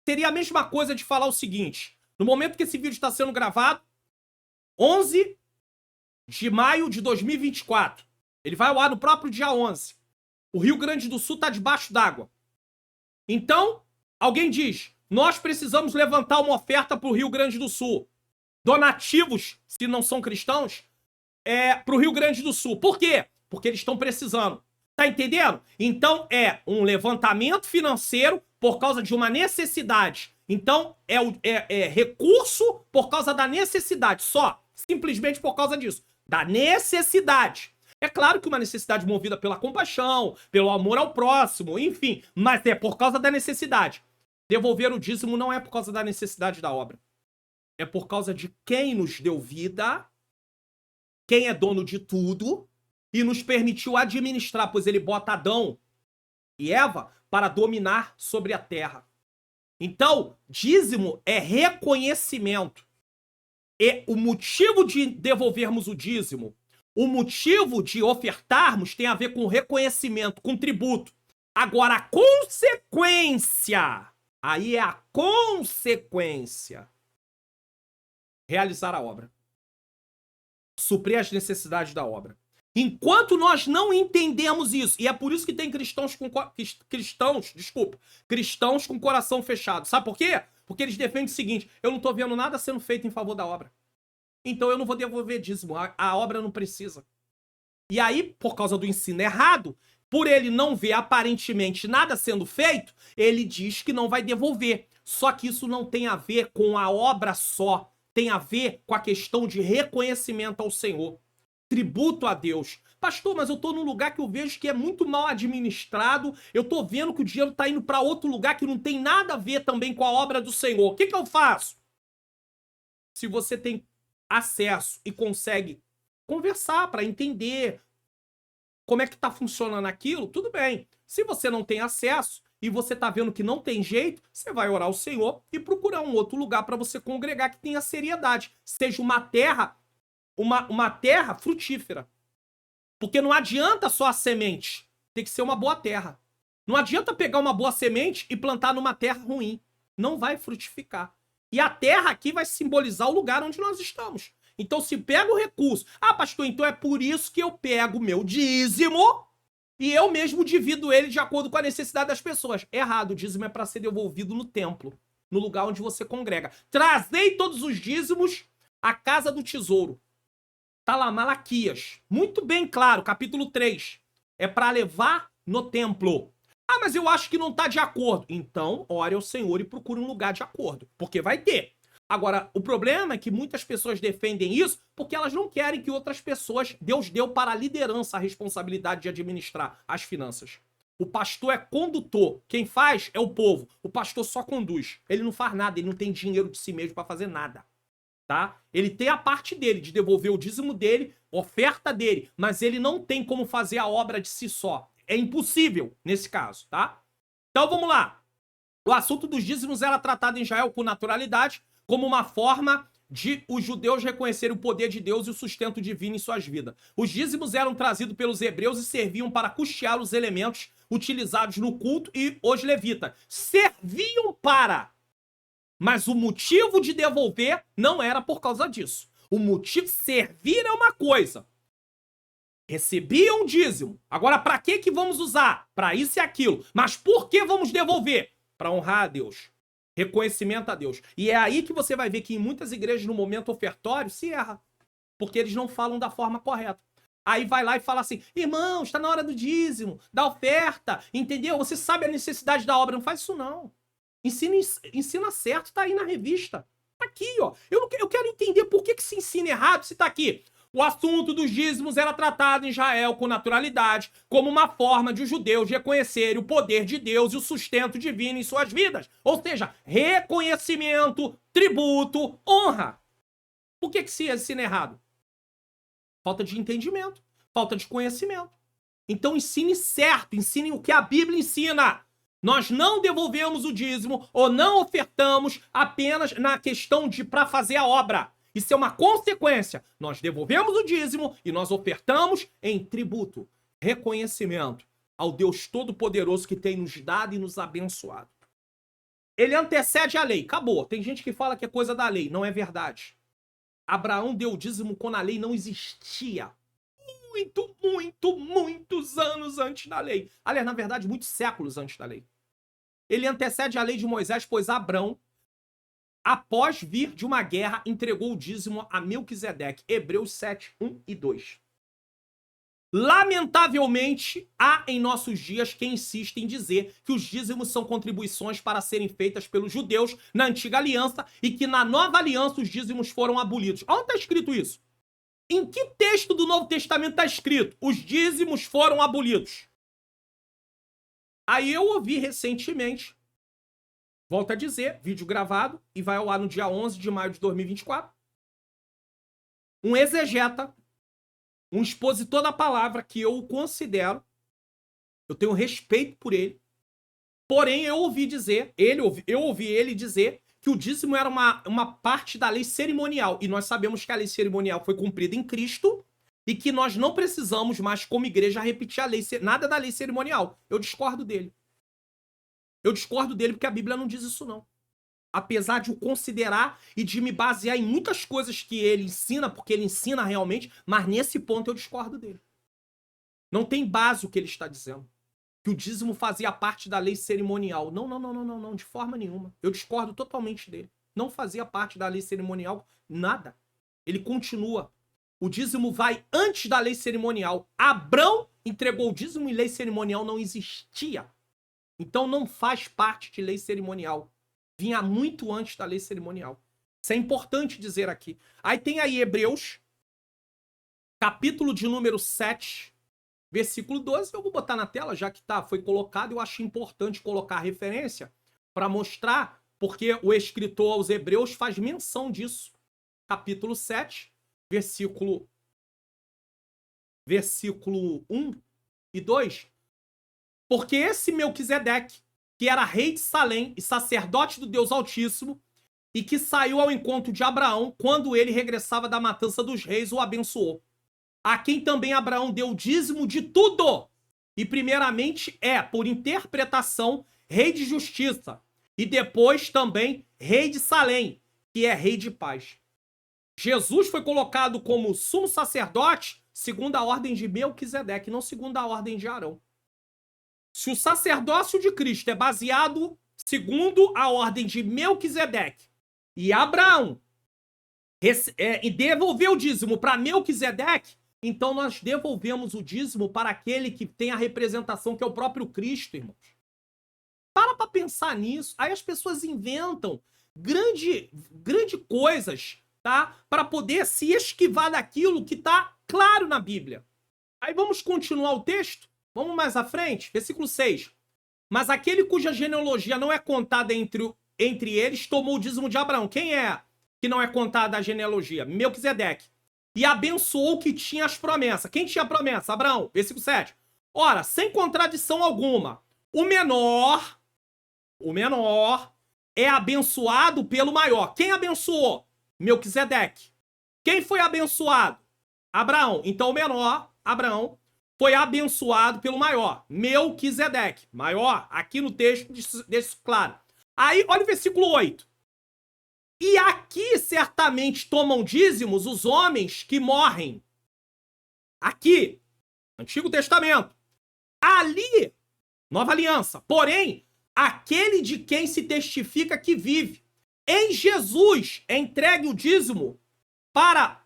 Seria a mesma coisa de falar o seguinte. No momento que esse vídeo está sendo gravado, 11 de maio de 2024. Ele vai ao ar no próprio dia 11. O Rio Grande do Sul está debaixo d'água. Então, alguém diz, nós precisamos levantar uma oferta para o Rio Grande do Sul. Donativos, se não são cristãos, para o Rio Grande do Sul. Por quê? Porque eles estão precisando. Tá entendendo? Então, é um levantamento financeiro por causa de uma necessidade. Então, é recurso por causa da necessidade, só. Simplesmente por causa disso. Da necessidade. É claro que uma necessidade movida pela compaixão, pelo amor ao próximo, enfim, mas é por causa da necessidade. Devolver o dízimo não é por causa da necessidade da obra. É por causa de quem nos deu vida, quem é dono de tudo e nos permitiu administrar, pois ele bota Adão e Eva para dominar sobre a terra. Então, dízimo é reconhecimento. E o motivo de devolvermos o dízimo, o motivo de ofertarmos tem a ver com reconhecimento, com tributo. Agora, a consequência, aí é a consequência. Realizar a obra. Suprir as necessidades da obra. Enquanto nós não entendemos isso, e é por isso que tem cristãos com coração fechado. Sabe por quê? Porque eles defendem o seguinte: eu não estou vendo nada sendo feito em favor da obra. Então eu não vou devolver dízimo, a obra não precisa. E aí, por causa do ensino errado, por ele não ver aparentemente nada sendo feito, ele diz que não vai devolver. Só que isso não tem a ver com a obra só, tem a ver com a questão de reconhecimento ao Senhor. Tributo a Deus. Pastor, mas eu tô num lugar que eu vejo que é muito mal administrado, eu tô vendo que o dinheiro tá indo para outro lugar que não tem nada a ver também com a obra do Senhor. O que eu faço? Se você tem acesso e consegue conversar para entender como é que tá funcionando aquilo, tudo bem. Se você não tem acesso e você tá vendo que não tem jeito, você vai orar ao Senhor e procurar um outro lugar para você congregar que tenha seriedade. Seja uma terra frutífera. Porque não adianta só a semente. Tem que ser uma boa terra. Não adianta pegar uma boa semente e plantar numa terra ruim. Não vai frutificar. E a terra aqui vai simbolizar o lugar onde nós estamos. Então, se pega o recurso... Ah, pastor, então é por isso que eu pego o meu dízimo e eu mesmo divido ele de acordo com a necessidade das pessoas. Errado. O dízimo é para ser devolvido no templo. No lugar onde você congrega. Trazei todos os dízimos à casa do tesouro. Tá lá, Malaquias. Muito bem claro, capítulo 3. É para levar no templo. Ah, mas eu acho que não tá de acordo. Então, ore ao Senhor e procure um lugar de acordo. Porque vai ter. Agora, o problema é que muitas pessoas defendem isso porque elas não querem que outras pessoas... Deus deu para a liderança a responsabilidade de administrar as finanças. O pastor é condutor. Quem faz é o povo. O pastor só conduz. Ele não faz nada. Ele não tem dinheiro de si mesmo para fazer nada. Tá? Ele tem a parte dele, de devolver o dízimo dele, oferta dele, mas ele não tem como fazer a obra de si só. É impossível nesse caso, tá? Então vamos lá. O assunto dos dízimos era tratado em Israel com naturalidade, como uma forma de os judeus reconhecerem o poder de Deus e o sustento divino em suas vidas. Os dízimos eram trazidos pelos hebreus e serviam para custear os elementos utilizados no culto, e os levitas serviam para... Mas o motivo de devolver não era por causa disso. O motivo... Servir é uma coisa. Recebiam um dízimo. Agora, para que vamos usar? Para isso e aquilo. Mas por que vamos devolver? Para honrar a Deus. Reconhecimento a Deus. E é aí que você vai ver que em muitas igrejas, no momento ofertório, se erra. Porque eles não falam da forma correta. Aí vai lá e fala assim: irmão, está na hora do dízimo, da oferta, entendeu? Você sabe a necessidade da obra. Não faz isso, não. Ensina certo, tá aí na revista. Tá aqui, ó. Eu quero entender por que se ensina errado se tá aqui. O assunto dos dízimos era tratado em Israel com naturalidade, como uma forma de os judeus reconhecerem o poder de Deus e o sustento divino em suas vidas. Ou seja, reconhecimento, tributo, honra. Por que se ensina errado? Falta de entendimento, falta de conhecimento. Então ensine certo, ensine o que a Bíblia ensina. Nós não devolvemos o dízimo ou não ofertamos apenas na questão de para fazer a obra. Isso é uma consequência. Nós devolvemos o dízimo e nós ofertamos em tributo, reconhecimento ao Deus Todo-Poderoso que tem nos dado e nos abençoado. Ele antecede a lei. Acabou. Tem gente que fala que é coisa da lei. Não é verdade. Abraão deu o dízimo quando a lei não existia. Muitos anos antes da lei. Aliás, na verdade, muitos séculos antes da lei. Ele antecede a lei de Moisés, pois Abrão, após vir de uma guerra, entregou o dízimo a Melquisedeque. Hebreus 7, 1 e 2. Lamentavelmente, há em nossos dias quem insiste em dizer que os dízimos são contribuições para serem feitas pelos judeus na antiga aliança e que na nova aliança os dízimos foram abolidos. Onde está escrito isso? Em que texto do Novo Testamento está escrito? Os dízimos foram abolidos. Aí eu ouvi recentemente, volto a dizer, vídeo gravado e vai ao ar no dia 11 de maio de 2024, um exegeta, um expositor da palavra que eu o considero, eu tenho respeito por ele, porém eu ouvi ele dizer que o dízimo era uma parte da lei cerimonial, e nós sabemos que a lei cerimonial foi cumprida em Cristo e que nós não precisamos mais, como igreja, repetir a lei, nada da lei cerimonial. Eu discordo dele. Eu discordo dele porque a Bíblia não diz isso não. Apesar de o considerar e de me basear em muitas coisas que ele ensina, porque ele ensina realmente, mas nesse ponto eu discordo dele. Não tem base o que ele está dizendo. Que o dízimo fazia parte da lei cerimonial. Não, de forma nenhuma. Eu discordo totalmente dele. Não fazia parte da lei cerimonial, nada. Ele continua. O dízimo vai antes da lei cerimonial. Abrão entregou o dízimo e lei cerimonial não existia. Então não faz parte de lei cerimonial. Vinha muito antes da lei cerimonial. Isso é importante dizer aqui. Aí tem aí Hebreus, capítulo de número 7, versículo 12. Eu vou botar na tela, já que foi colocado. Eu acho importante colocar a referência para mostrar, porque o escritor aos Hebreus faz menção disso. Capítulo 7, versículo 1 e 2. Porque esse Melquisedeque, que era rei de Salém e sacerdote do Deus Altíssimo, e que saiu ao encontro de Abraão quando ele regressava da matança dos reis, o abençoou. A quem também Abraão deu o dízimo de tudo. E primeiramente por interpretação, rei de justiça. E depois também rei de Salém, que é rei de paz. Jesus foi colocado como sumo sacerdote segundo a ordem de Melquisedeque, não segundo a ordem de Arão. Se o sacerdócio de Cristo é baseado segundo a ordem de Melquisedeque e Abraão e devolveu o dízimo para Melquisedeque, então nós devolvemos o dízimo para aquele que tem a representação, que é o próprio Cristo, irmãos. Para pensar nisso. Aí as pessoas inventam grande coisas, tá? Para poder se esquivar daquilo que está claro na Bíblia. Aí vamos continuar o texto? Vamos mais à frente, versículo 6. Mas aquele cuja genealogia não é contada entre eles tomou o dízimo de Abraão. Quem é que não é contada a genealogia? Melquisedeque. E abençoou que tinha as promessas. Quem tinha a promessa? Abraão. Versículo 7. Ora, sem contradição alguma, o menor é abençoado pelo maior. Quem abençoou? Melquisedeque. Quem foi abençoado? Abraão. Então o menor, Abraão, foi abençoado pelo maior, Melquisedeque. Maior, aqui no texto deixa claro. Aí, olha o versículo 8. E aqui certamente tomam dízimos os homens que morrem. Aqui, Antigo Testamento. Ali, Nova Aliança. Porém, aquele de quem se testifica que vive. Em Jesus é entregue o dízimo,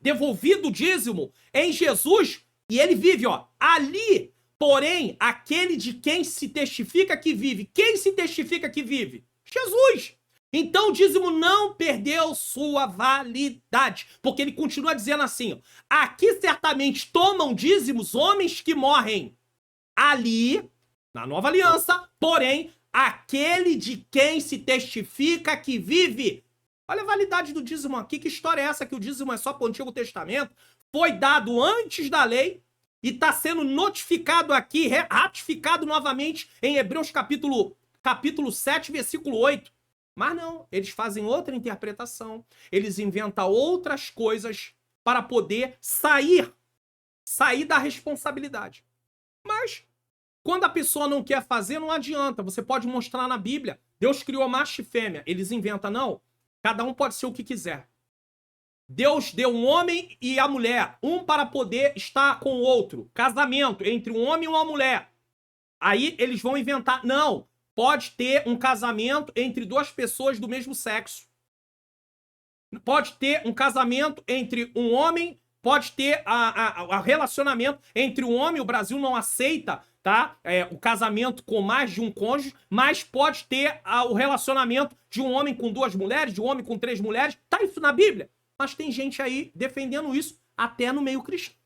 devolvido o dízimo, em Jesus. E ele vive, ali, porém, aquele de quem se testifica que vive. Quem se testifica que vive? Jesus. Então o dízimo não perdeu sua validade, porque ele continua dizendo assim, aqui certamente tomam dízimos homens que morrem. Ali, na Nova Aliança, porém, aquele de quem se testifica que vive. Olha a validade do dízimo aqui. Que história é essa que o dízimo é só para o Antigo Testamento? Foi dado antes da lei e está sendo notificado aqui, ratificado novamente em Hebreus capítulo 7, versículo 8. Mas não, eles fazem outra interpretação. Eles inventam outras coisas para poder sair da responsabilidade. Mas quando a pessoa não quer fazer, não adianta. Você pode mostrar na Bíblia. Deus criou macho e fêmea. Eles inventam, não. Cada um pode ser o que quiser. Deus deu um homem e a mulher, um para poder estar com o outro. Casamento entre um homem e uma mulher. Aí eles vão inventar, não, pode ter um casamento entre duas pessoas do mesmo sexo. Pode ter um casamento entre um homem pode ter a relacionamento entre o homem, o Brasil não aceita, tá? O casamento com mais de um cônjuge, mas pode ter o relacionamento de um homem com 2 mulheres, de um homem com 3 mulheres. Tá isso na Bíblia. Mas tem gente aí defendendo isso até no meio cristão.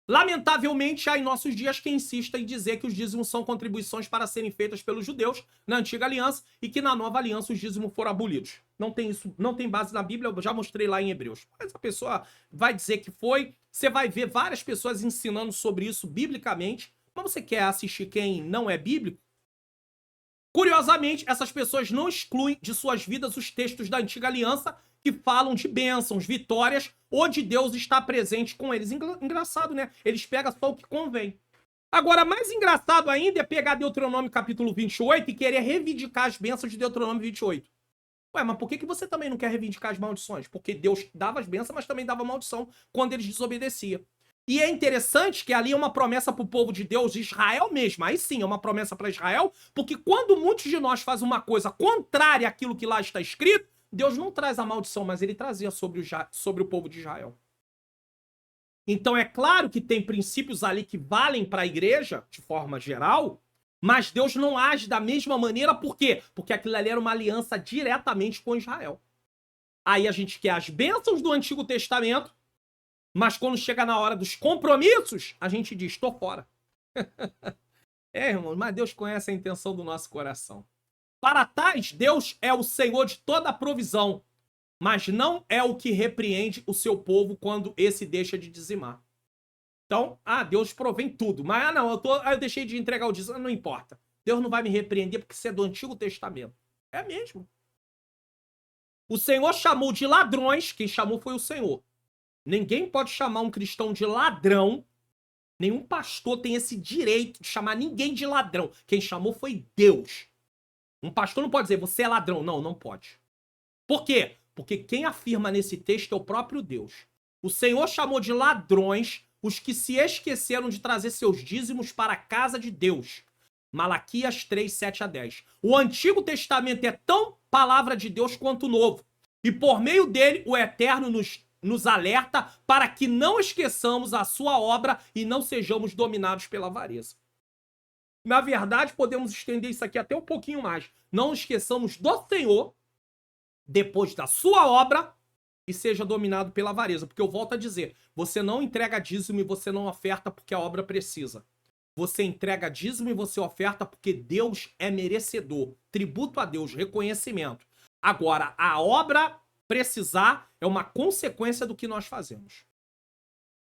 Lamentavelmente, há em nossos dias quem insista em dizer que os dízimos são contribuições para serem feitas pelos judeus na antiga aliança e que na nova aliança os dízimos foram abolidos. Não tem isso, não tem base na Bíblia, eu já mostrei lá em Hebreus. Mas a pessoa vai dizer que foi, você vai ver várias pessoas ensinando sobre isso biblicamente, mas você quer assistir quem não é bíblico? Curiosamente, essas pessoas não excluem de suas vidas os textos da antiga aliança que falam de bênçãos, vitórias, ou de Deus estar presente com eles. Engraçado, né? Eles pegam só o que convém. Agora, mais engraçado ainda é pegar Deuteronômio capítulo 28 e querer reivindicar as bênçãos de Deuteronômio 28. Ué, mas por que você também não quer reivindicar as maldições? Porque Deus dava as bênçãos, mas também dava maldição quando eles desobedeciam. E é interessante que ali é uma promessa para o povo de Deus, de Israel mesmo. Aí sim, é uma promessa para Israel, porque quando muitos de nós fazem uma coisa contrária àquilo que lá está escrito, Deus não traz a maldição, mas ele trazia sobre o povo de Israel. Então é claro que tem princípios ali que valem para a igreja, de forma geral, mas Deus não age da mesma maneira, por quê? Porque aquilo ali era uma aliança diretamente com Israel. Aí a gente quer as bênçãos do Antigo Testamento, mas quando chega na hora dos compromissos, a gente diz, estou fora. Irmão, mas Deus conhece a intenção do nosso coração. Para tais, Deus é o Senhor de toda a provisão, mas não é o que repreende o seu povo quando esse deixa de dizimar. Então, Deus provém tudo, mas não, eu deixei de entregar o dízimo, não importa. Deus não vai me repreender porque isso é do Antigo Testamento. É mesmo. O Senhor chamou de ladrões, quem chamou foi o Senhor. Ninguém pode chamar um cristão de ladrão, nenhum pastor tem esse direito de chamar ninguém de ladrão. Quem chamou foi Deus. Um pastor não pode dizer, você é ladrão. Não, não pode. Por quê? Porque quem afirma nesse texto é o próprio Deus. O Senhor chamou de ladrões os que se esqueceram de trazer seus dízimos para a casa de Deus. Malaquias 3, 7 a 10. O Antigo Testamento é tão palavra de Deus quanto o Novo. E por meio dele, o Eterno nos alerta para que não esqueçamos a sua obra e não sejamos dominados pela avareza. Na verdade, podemos estender isso aqui até um pouquinho mais. Não esqueçamos do Senhor, depois da sua obra, e seja dominado pela avareza. Porque eu volto a dizer, você não entrega dízimo e você não oferta porque a obra precisa. Você entrega dízimo e você oferta porque Deus é merecedor. Tributo a Deus, reconhecimento. Agora, a obra precisar é uma consequência do que nós fazemos.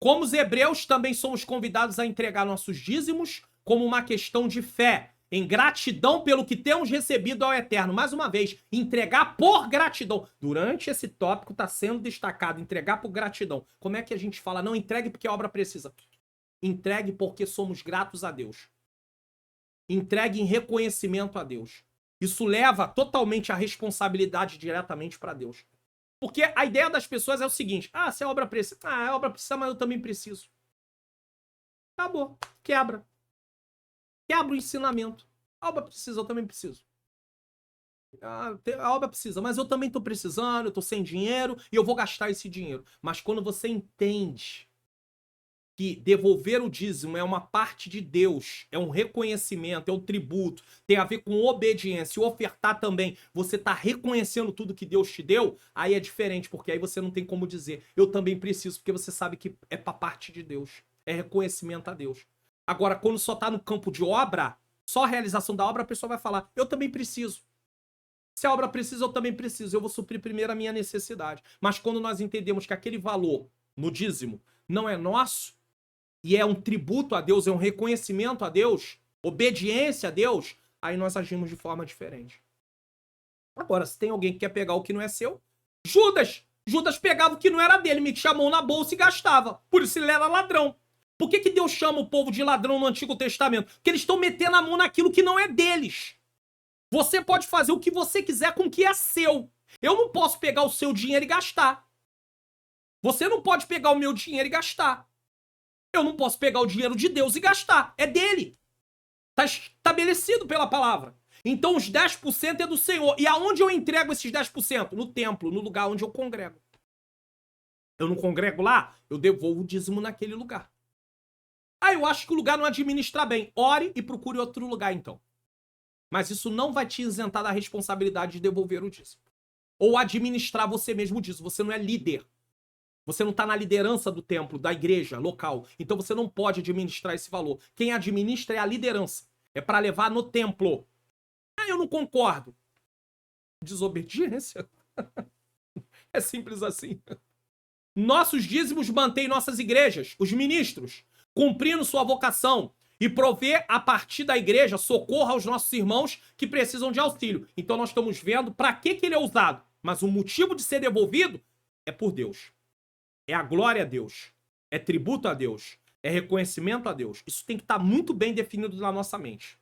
Como os hebreus, também somos convidados a entregar nossos dízimos como uma questão de fé, em gratidão pelo que temos recebido ao Eterno. Mais uma vez, entregar por gratidão. Durante esse tópico está sendo destacado, entregar por gratidão. Como é que a gente fala? Não entregue porque a obra precisa. Entregue porque somos gratos a Deus. Entregue em reconhecimento a Deus. Isso leva totalmente a responsabilidade diretamente para Deus. Porque a ideia das pessoas é o seguinte, se a obra precisa, a obra precisa, mas eu também preciso. Acabou, quebra. Quebra o ensinamento. A obra precisa, eu também preciso. A obra precisa, mas eu também estou precisando, eu estou sem dinheiro e eu vou gastar esse dinheiro. Mas quando você entende que devolver o dízimo é uma parte de Deus, é um reconhecimento, é um tributo, tem a ver com obediência, e ofertar também, você está reconhecendo tudo que Deus te deu, aí é diferente, porque aí você não tem como dizer, eu também preciso, porque você sabe que é para parte de Deus, é reconhecimento a Deus. Agora, quando só está no campo de obra, só a realização da obra, a pessoa vai falar, eu também preciso. Se a obra precisa, eu também preciso, eu vou suprir primeiro a minha necessidade. Mas quando nós entendemos que aquele valor no dízimo não é nosso, e é um tributo a Deus, é um reconhecimento a Deus, obediência a Deus, aí nós agimos de forma diferente. Agora, se tem alguém que quer pegar o que não é seu, Judas pegava o que não era dele, metia a mão na bolsa e gastava. Por isso ele era ladrão. Por que Deus chama o povo de ladrão no Antigo Testamento? Porque eles estão metendo a mão naquilo que não é deles. Você pode fazer o que você quiser com o que é seu. Eu não posso pegar o seu dinheiro e gastar. Você não pode pegar o meu dinheiro e gastar. Eu não posso pegar o dinheiro de Deus e gastar. É dele. Está estabelecido pela palavra. Então os 10% é do Senhor. E aonde eu entrego esses 10%? No templo, no lugar onde eu congrego. Eu não congrego lá, eu devolvo o dízimo naquele lugar. Ah, eu acho que o lugar não administra bem. Ore e procure outro lugar, então. Mas isso não vai te isentar da responsabilidade de devolver o dízimo. Ou administrar você mesmo o dízimo. Você não é líder. Você não está na liderança do templo, da igreja local. Então você não pode administrar esse valor. Quem administra é a liderança. É para levar no templo. Ah, eu não concordo. Desobediência? É simples assim. Nossos dízimos mantêm nossas igrejas, os ministros, cumprindo sua vocação e prover a partir da igreja socorro aos nossos irmãos que precisam de auxílio. Então nós estamos vendo para que ele é usado. Mas o motivo de ser devolvido é por Deus. É a glória a Deus. É tributo a Deus. É reconhecimento a Deus. Isso tem que estar muito bem definido na nossa mente.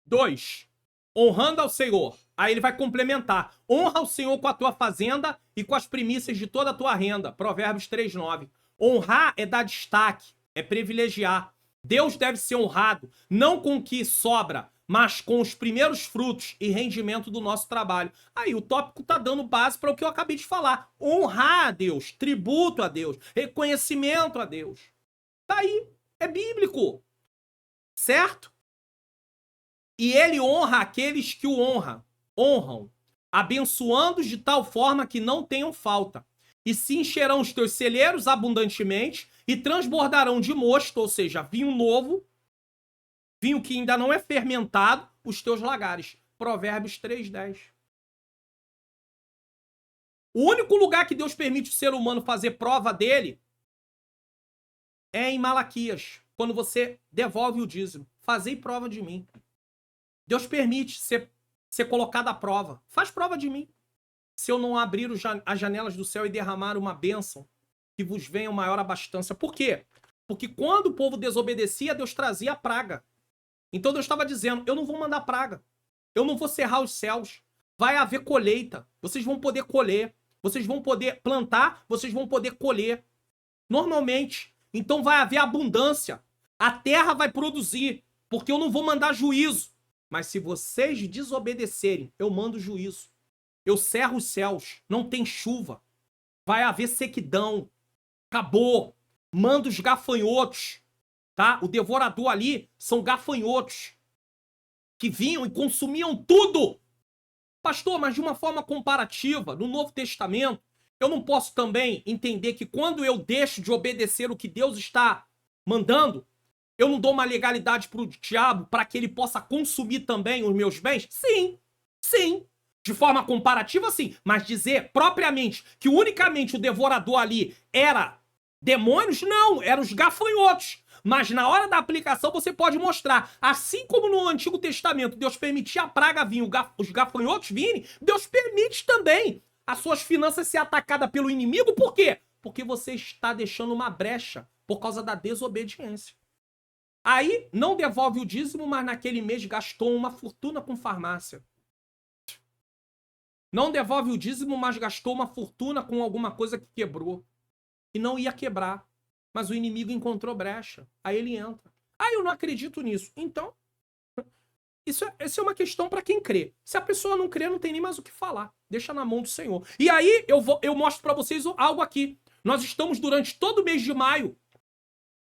2. Honrando ao Senhor. Aí ele vai complementar. Honra ao Senhor com a tua fazenda e com as primícias de toda a tua renda. Provérbios 3:9. Honrar é dar destaque, é privilegiar. Deus deve ser honrado, não com o que sobra, mas com os primeiros frutos e rendimento do nosso trabalho. Aí o tópico tá dando base para o que eu acabei de falar. Honrar a Deus, tributo a Deus, reconhecimento a Deus. Tá aí, é bíblico. Certo? E ele honra aqueles que o honram, abençoando-os de tal forma que não tenham falta. E se encherão os teus celeiros abundantemente e transbordarão de mosto, ou seja, vinho novo, vinho que ainda não é fermentado, os teus lagares. Provérbios 3:10. O único lugar que Deus permite o ser humano fazer prova dele é em Malaquias, quando você devolve o dízimo. Fazei prova de mim. Deus permite ser colocado à prova. Faz prova de mim. Se eu não abrir as janelas do céu e derramar uma bênção, que vos venha maior abastança. Por quê? Porque quando o povo desobedecia, Deus trazia a praga. Então Deus estava dizendo, eu não vou mandar praga. Eu não vou cerrar os céus. Vai haver colheita. Vocês vão poder colher. Vocês vão poder plantar. Vocês vão poder colher. Normalmente. Então vai haver abundância. A terra vai produzir. Porque eu não vou mandar juízo. Mas se vocês desobedecerem, eu mando juízo. Eu cerro os céus. Não tem chuva. Vai haver sequidão. Acabou. Manda os gafanhotos. Tá? O devorador ali são gafanhotos. Que vinham e consumiam tudo. Pastor, mas de uma forma comparativa, no Novo Testamento, eu não posso também entender que quando eu deixo de obedecer o que Deus está mandando, eu não dou uma legalidade para o diabo para que ele possa consumir também os meus bens? Sim, sim. De forma comparativa, sim. Mas dizer propriamente que unicamente o devorador ali era demônios, não. Eram os gafanhotos. Mas na hora da aplicação você pode mostrar. Assim como no Antigo Testamento Deus permitia a praga vir, os gafanhotos virem, Deus permite também as suas finanças ser atacadas pelo inimigo. Por quê? Porque você está deixando uma brecha por causa da desobediência. Aí, não devolve o dízimo, mas naquele mês gastou uma fortuna com farmácia. Não devolve o dízimo, mas gastou uma fortuna com alguma coisa que quebrou. E não ia quebrar. Mas o inimigo encontrou brecha. Aí ele entra. Ah, eu não acredito nisso. Então, isso é uma questão para quem crê. Se a pessoa não crê, não tem nem mais o que falar. Deixa na mão do Senhor. E aí, eu mostro para vocês algo aqui. Nós estamos durante todo o mês de maio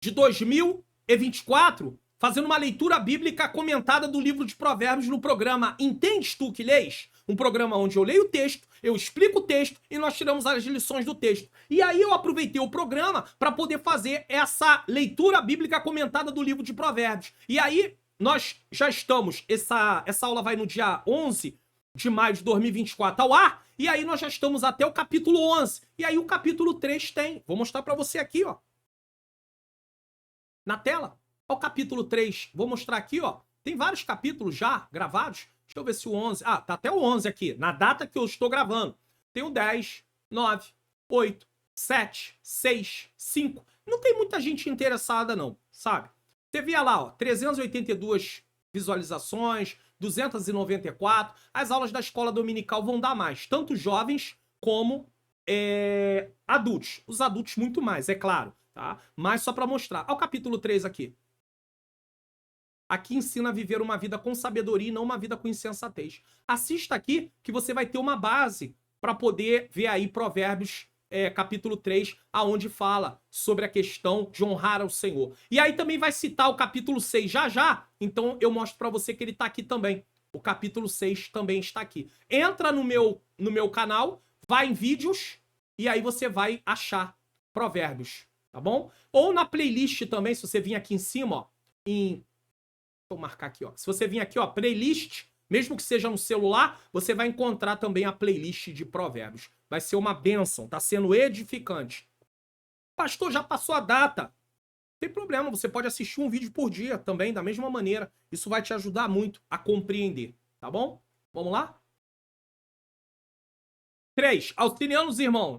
de 2024, fazendo uma leitura bíblica comentada do livro de Provérbios no programa Entendes Tu que Lês? Um programa onde eu leio o texto, eu explico o texto e nós tiramos as lições do texto. E aí eu aproveitei o programa para poder fazer essa leitura bíblica comentada do livro de Provérbios. E aí nós já estamos, essa aula vai no dia 11 de maio de 2024 ao ar, e aí nós já estamos até o capítulo 11. E aí o capítulo 3 tem, vou mostrar para você aqui, ó. Na tela, ó, o capítulo 3. Vou mostrar aqui, ó. Tem vários capítulos já gravados. Deixa eu ver se o 11... Ah, tá até o 11 aqui, na data que eu estou gravando. Tem o 10, 9, 8, 7, 6, 5. Não tem muita gente interessada, não, sabe? Você via lá, ó, 382 visualizações, 294. As aulas da escola dominical vão dar mais, tanto jovens como adultos. Os adultos muito mais, é claro. Tá? Mas só para mostrar. Olha o capítulo 3 aqui. Aqui ensina a viver uma vida com sabedoria e não uma vida com insensatez. Assista aqui que você vai ter uma base para poder ver aí Provérbios capítulo 3, aonde fala sobre a questão de honrar ao Senhor. E aí também vai citar o capítulo 6 já já, então eu mostro para você que ele tá aqui também. O capítulo 6 também está aqui. Entra no meu canal, vai em vídeos, e aí você vai achar Provérbios, tá bom? Ou na playlist também, se você vir aqui em cima, ó, deixa eu marcar aqui, ó. Se você vir aqui, ó, playlist, mesmo que seja no celular, você vai encontrar também a playlist de Provérbios. Vai ser uma bênção, tá sendo edificante. Pastor, já passou a data. Não tem problema, você pode assistir um vídeo por dia também, da mesma maneira. Isso vai te ajudar muito a compreender, tá bom? Vamos lá? 3. Auxiliando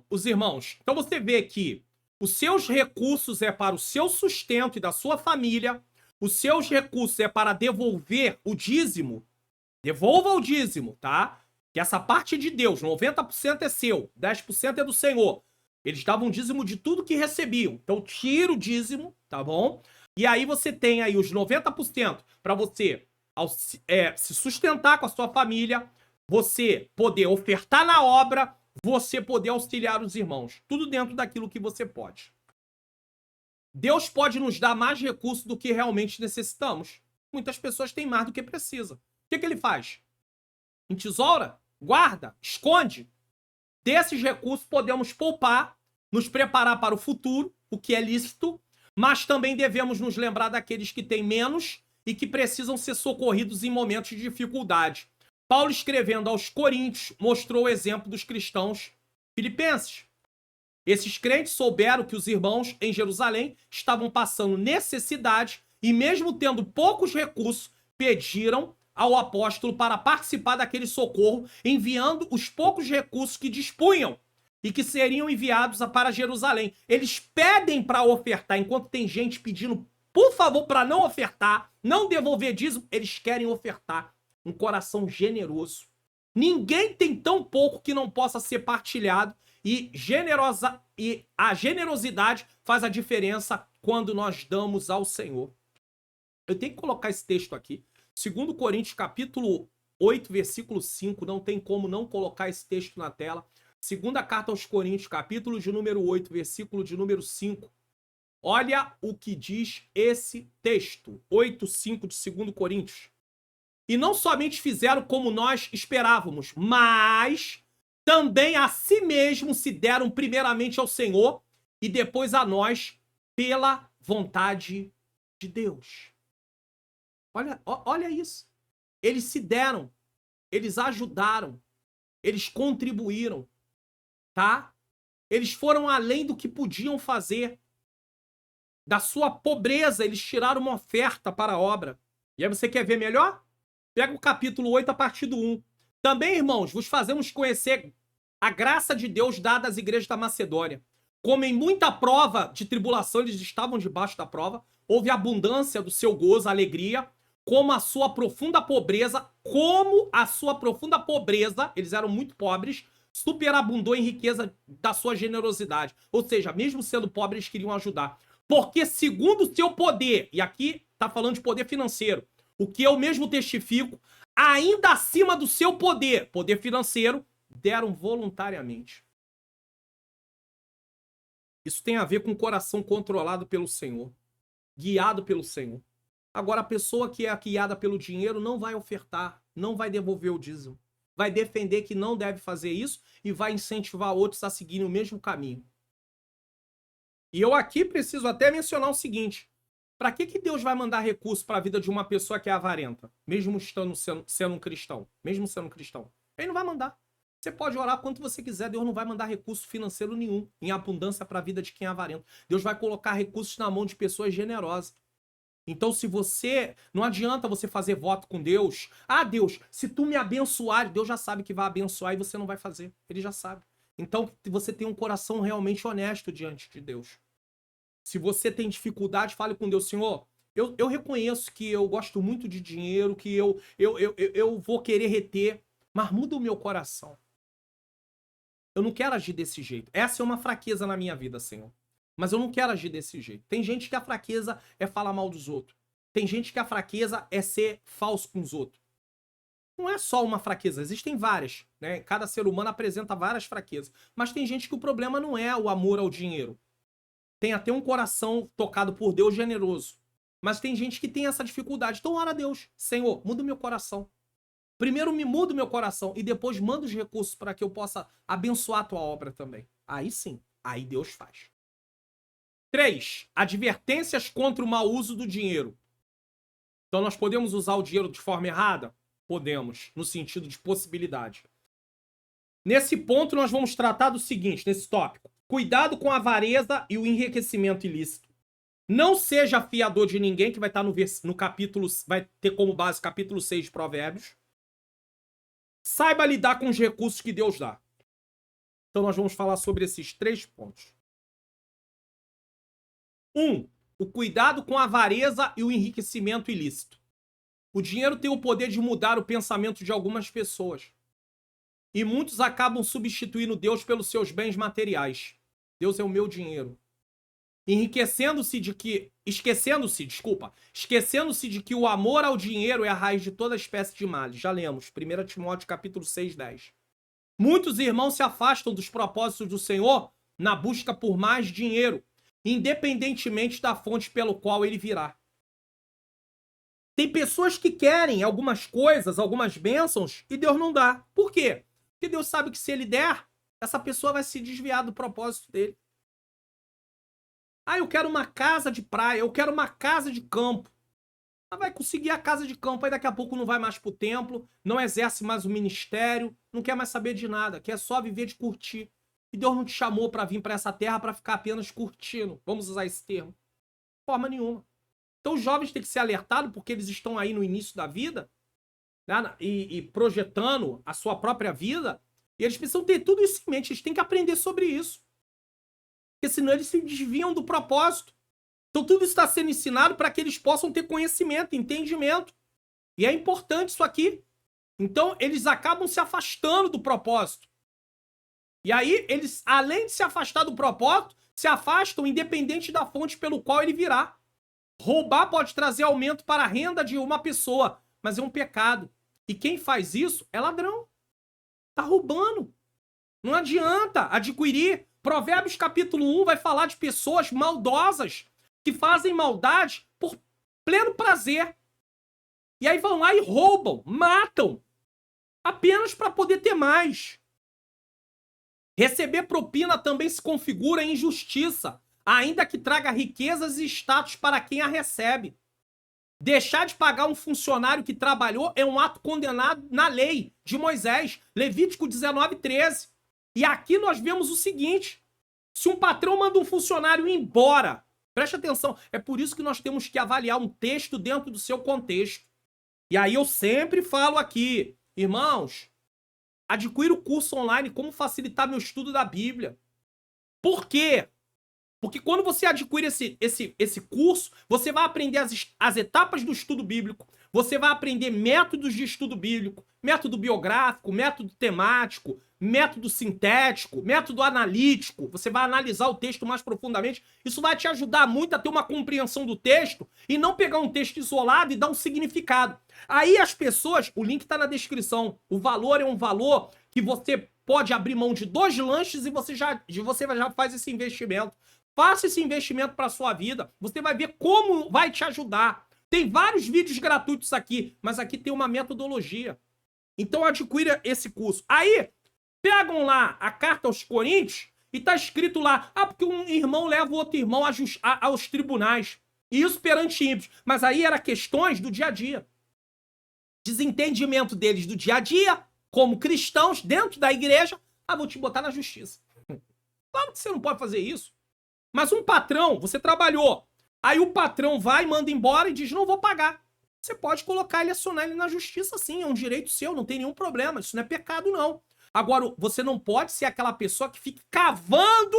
os irmãos. Então você vê que os seus recursos é para o seu sustento e da sua família. Os seus recursos é para devolver o dízimo. Devolva o dízimo, tá? Que essa parte é de Deus, 90% é seu, 10% é do Senhor. Eles davam dízimo de tudo que recebiam. Então tira o dízimo, tá bom? E aí você tem aí os 90% para você se sustentar com a sua família, você poder ofertar na obra, você poder auxiliar os irmãos. Tudo dentro daquilo que você pode. Deus pode nos dar mais recursos do que realmente necessitamos. Muitas pessoas têm mais do que precisam. O que ele faz? Entesoura? Guarda? Esconde? Desses recursos podemos poupar, nos preparar para o futuro, o que é lícito, mas também devemos nos lembrar daqueles que têm menos e que precisam ser socorridos em momentos de dificuldade. Paulo, escrevendo aos Coríntios, mostrou o exemplo dos cristãos filipenses. Esses crentes souberam que os irmãos em Jerusalém estavam passando necessidade e, mesmo tendo poucos recursos, pediram ao apóstolo para participar daquele socorro, enviando os poucos recursos que dispunham e que seriam enviados para Jerusalém. Eles pedem para ofertar, enquanto tem gente pedindo, por favor, para não ofertar, não devolver dízimo, eles querem ofertar. Um coração generoso. Ninguém tem tão pouco que não possa ser partilhado e a generosidade faz a diferença quando nós damos ao Senhor. Eu tenho que colocar esse texto aqui. 2 Coríntios, capítulo 8, versículo 5. Não tem como não colocar esse texto na tela. Segunda carta aos Coríntios, capítulo de número 8, versículo de número 5. Olha o que diz esse texto. 8:5 de 2 Coríntios. E não somente fizeram como nós esperávamos, mas também a si mesmos se deram primeiramente ao Senhor e depois a nós pela vontade de Deus. Olha isso. Eles se deram, eles ajudaram, eles contribuíram, tá? Eles foram além do que podiam fazer. Da sua pobreza, eles tiraram uma oferta para a obra. E aí você quer ver melhor? Pega o capítulo 8 a partir do 1. Também, irmãos, vos fazemos conhecer a graça de Deus dada às igrejas da Macedônia. Como em muita prova de tribulação eles estavam debaixo da prova, houve abundância do seu gozo, alegria, como a sua profunda pobreza, eles eram muito pobres, superabundou em riqueza da sua generosidade. Ou seja, mesmo sendo pobres, eles queriam ajudar. Porque segundo o seu poder, e aqui está falando de poder financeiro, o que eu mesmo testifico, ainda acima do seu poder financeiro, deram voluntariamente. Isso tem a ver com o coração controlado pelo Senhor, guiado pelo Senhor. Agora, a pessoa que é guiada pelo dinheiro não vai ofertar, não vai devolver o dízimo. Vai defender que não deve fazer isso e vai incentivar outros a seguirem o mesmo caminho. E eu aqui preciso até mencionar o seguinte: para que Deus vai mandar recurso para a vida de uma pessoa que é avarenta, mesmo sendo um cristão? Mesmo sendo um cristão. Ele não vai mandar. Você pode orar quanto você quiser, Deus não vai mandar recurso financeiro nenhum em abundância para a vida de quem é avarento. Deus vai colocar recursos na mão de pessoas generosas. Então, se você... Não adianta você fazer voto com Deus. Ah, Deus, se tu me abençoar, Deus já sabe que vai abençoar e você não vai fazer. Ele já sabe. Então, você tem um coração realmente honesto diante de Deus. Se você tem dificuldade, fale com Deus. Senhor, eu reconheço que eu gosto muito de dinheiro, que eu vou querer reter, mas muda o meu coração. Eu não quero agir desse jeito. Essa é uma fraqueza na minha vida, Senhor. Mas eu não quero agir desse jeito. Tem gente que a fraqueza é falar mal dos outros. Tem gente que a fraqueza é ser falso com os outros. Não é só uma fraqueza, existem várias, né? Cada ser humano apresenta várias fraquezas. Mas tem gente que o problema não é o amor ao dinheiro. Tem até um coração tocado por Deus generoso. Mas tem gente que tem essa dificuldade. Então ora a Deus. Senhor, muda o meu coração. Primeiro me muda o meu coração e depois manda os recursos para que eu possa abençoar a tua obra também. Aí sim, aí Deus faz. 3. Advertências contra o mau uso do dinheiro. Então nós podemos usar o dinheiro de forma errada? Podemos, no sentido de possibilidade. Nesse ponto nós vamos tratar do seguinte, nesse tópico. Cuidado com a avareza e o enriquecimento ilícito. Não seja fiador de ninguém, que vai estar no capítulo, vai ter como base capítulo 6 de Provérbios. Saiba lidar com os recursos que Deus dá. Então nós vamos falar sobre esses 3 pontos. 1. O cuidado com a avareza e o enriquecimento ilícito. O dinheiro tem o poder de mudar o pensamento de algumas pessoas. E muitos acabam substituindo Deus pelos seus bens materiais. Deus é o meu dinheiro. Esquecendo-se de que o amor ao dinheiro é a raiz de toda espécie de males. Já lemos, 1 Timóteo capítulo 6, 10. Muitos irmãos se afastam dos propósitos do Senhor na busca por mais dinheiro, independentemente da fonte pelo qual ele virá. Tem pessoas que querem algumas coisas, algumas bênçãos, e Deus não dá. Por quê? Porque Deus sabe que se ele der, essa pessoa vai se desviar do propósito dele. Ah, eu quero uma casa de praia, eu quero uma casa de campo. Ela vai conseguir a casa de campo, aí daqui a pouco não vai mais pro templo, não exerce mais o ministério, não quer mais saber de nada, quer só viver de curtir. E Deus não te chamou para vir para essa terra para ficar apenas curtindo. Vamos usar esse termo. De forma nenhuma. Então os jovens têm que ser alertados porque eles estão aí no início da vida, né, e projetando a sua própria vida, e eles precisam ter tudo isso em mente, eles têm que aprender sobre isso. Porque senão eles se desviam do propósito. Então tudo isso está sendo ensinado para que eles possam ter conhecimento, entendimento. E é importante isso aqui. Então eles acabam se afastando do propósito. E aí eles, além de se afastar do propósito, se afastam independente da fonte pelo qual ele virá. Roubar pode trazer aumento para a renda de uma pessoa, mas é um pecado. E quem faz isso é ladrão. Tá roubando. Não adianta adquirir. Provérbios capítulo 1 vai falar de pessoas maldosas que fazem maldade por pleno prazer. E aí vão lá e roubam, matam, apenas para poder ter mais. Receber propina também se configura em injustiça, ainda que traga riquezas e status para quem a recebe. Deixar de pagar um funcionário que trabalhou é um ato condenado na lei de Moisés, Levítico 19:13. E aqui nós vemos o seguinte: se um patrão manda um funcionário embora, preste atenção, é por isso que nós temos que avaliar um texto dentro do seu contexto. E aí eu sempre falo aqui, irmãos, adquira o curso online Como Facilitar Meu Estudo da Bíblia. Por quê? Porque quando você adquire esse curso, você vai aprender as etapas do estudo bíblico, você vai aprender métodos de estudo bíblico, método biográfico, método temático, método sintético, método analítico. Você vai analisar o texto mais profundamente. Isso vai te ajudar muito a ter uma compreensão do texto e não pegar um texto isolado e dar um significado. Aí as pessoas, o link está na descrição, o valor é um valor que você pode abrir mão de 2 lanches e você já faz esse investimento. Faça esse investimento para a sua vida. Você vai ver como vai te ajudar. Tem vários vídeos gratuitos aqui, mas aqui tem uma metodologia. Então adquira esse curso. Aí, pegam lá a carta aos Coríntios e tá escrito lá, porque um irmão leva o outro irmão aos tribunais. E isso perante ímpios. Mas aí era questões do dia a dia. Desentendimento deles do dia a dia, como cristãos dentro da igreja. Vou te botar na justiça. Claro que você não pode fazer isso. Mas um patrão, você trabalhou, aí o patrão vai, manda embora e diz, não vou pagar. Você pode colocar ele, acionar ele na justiça, sim, é um direito seu, não tem nenhum problema, isso não é pecado, não. Agora, você não pode ser aquela pessoa que fica cavando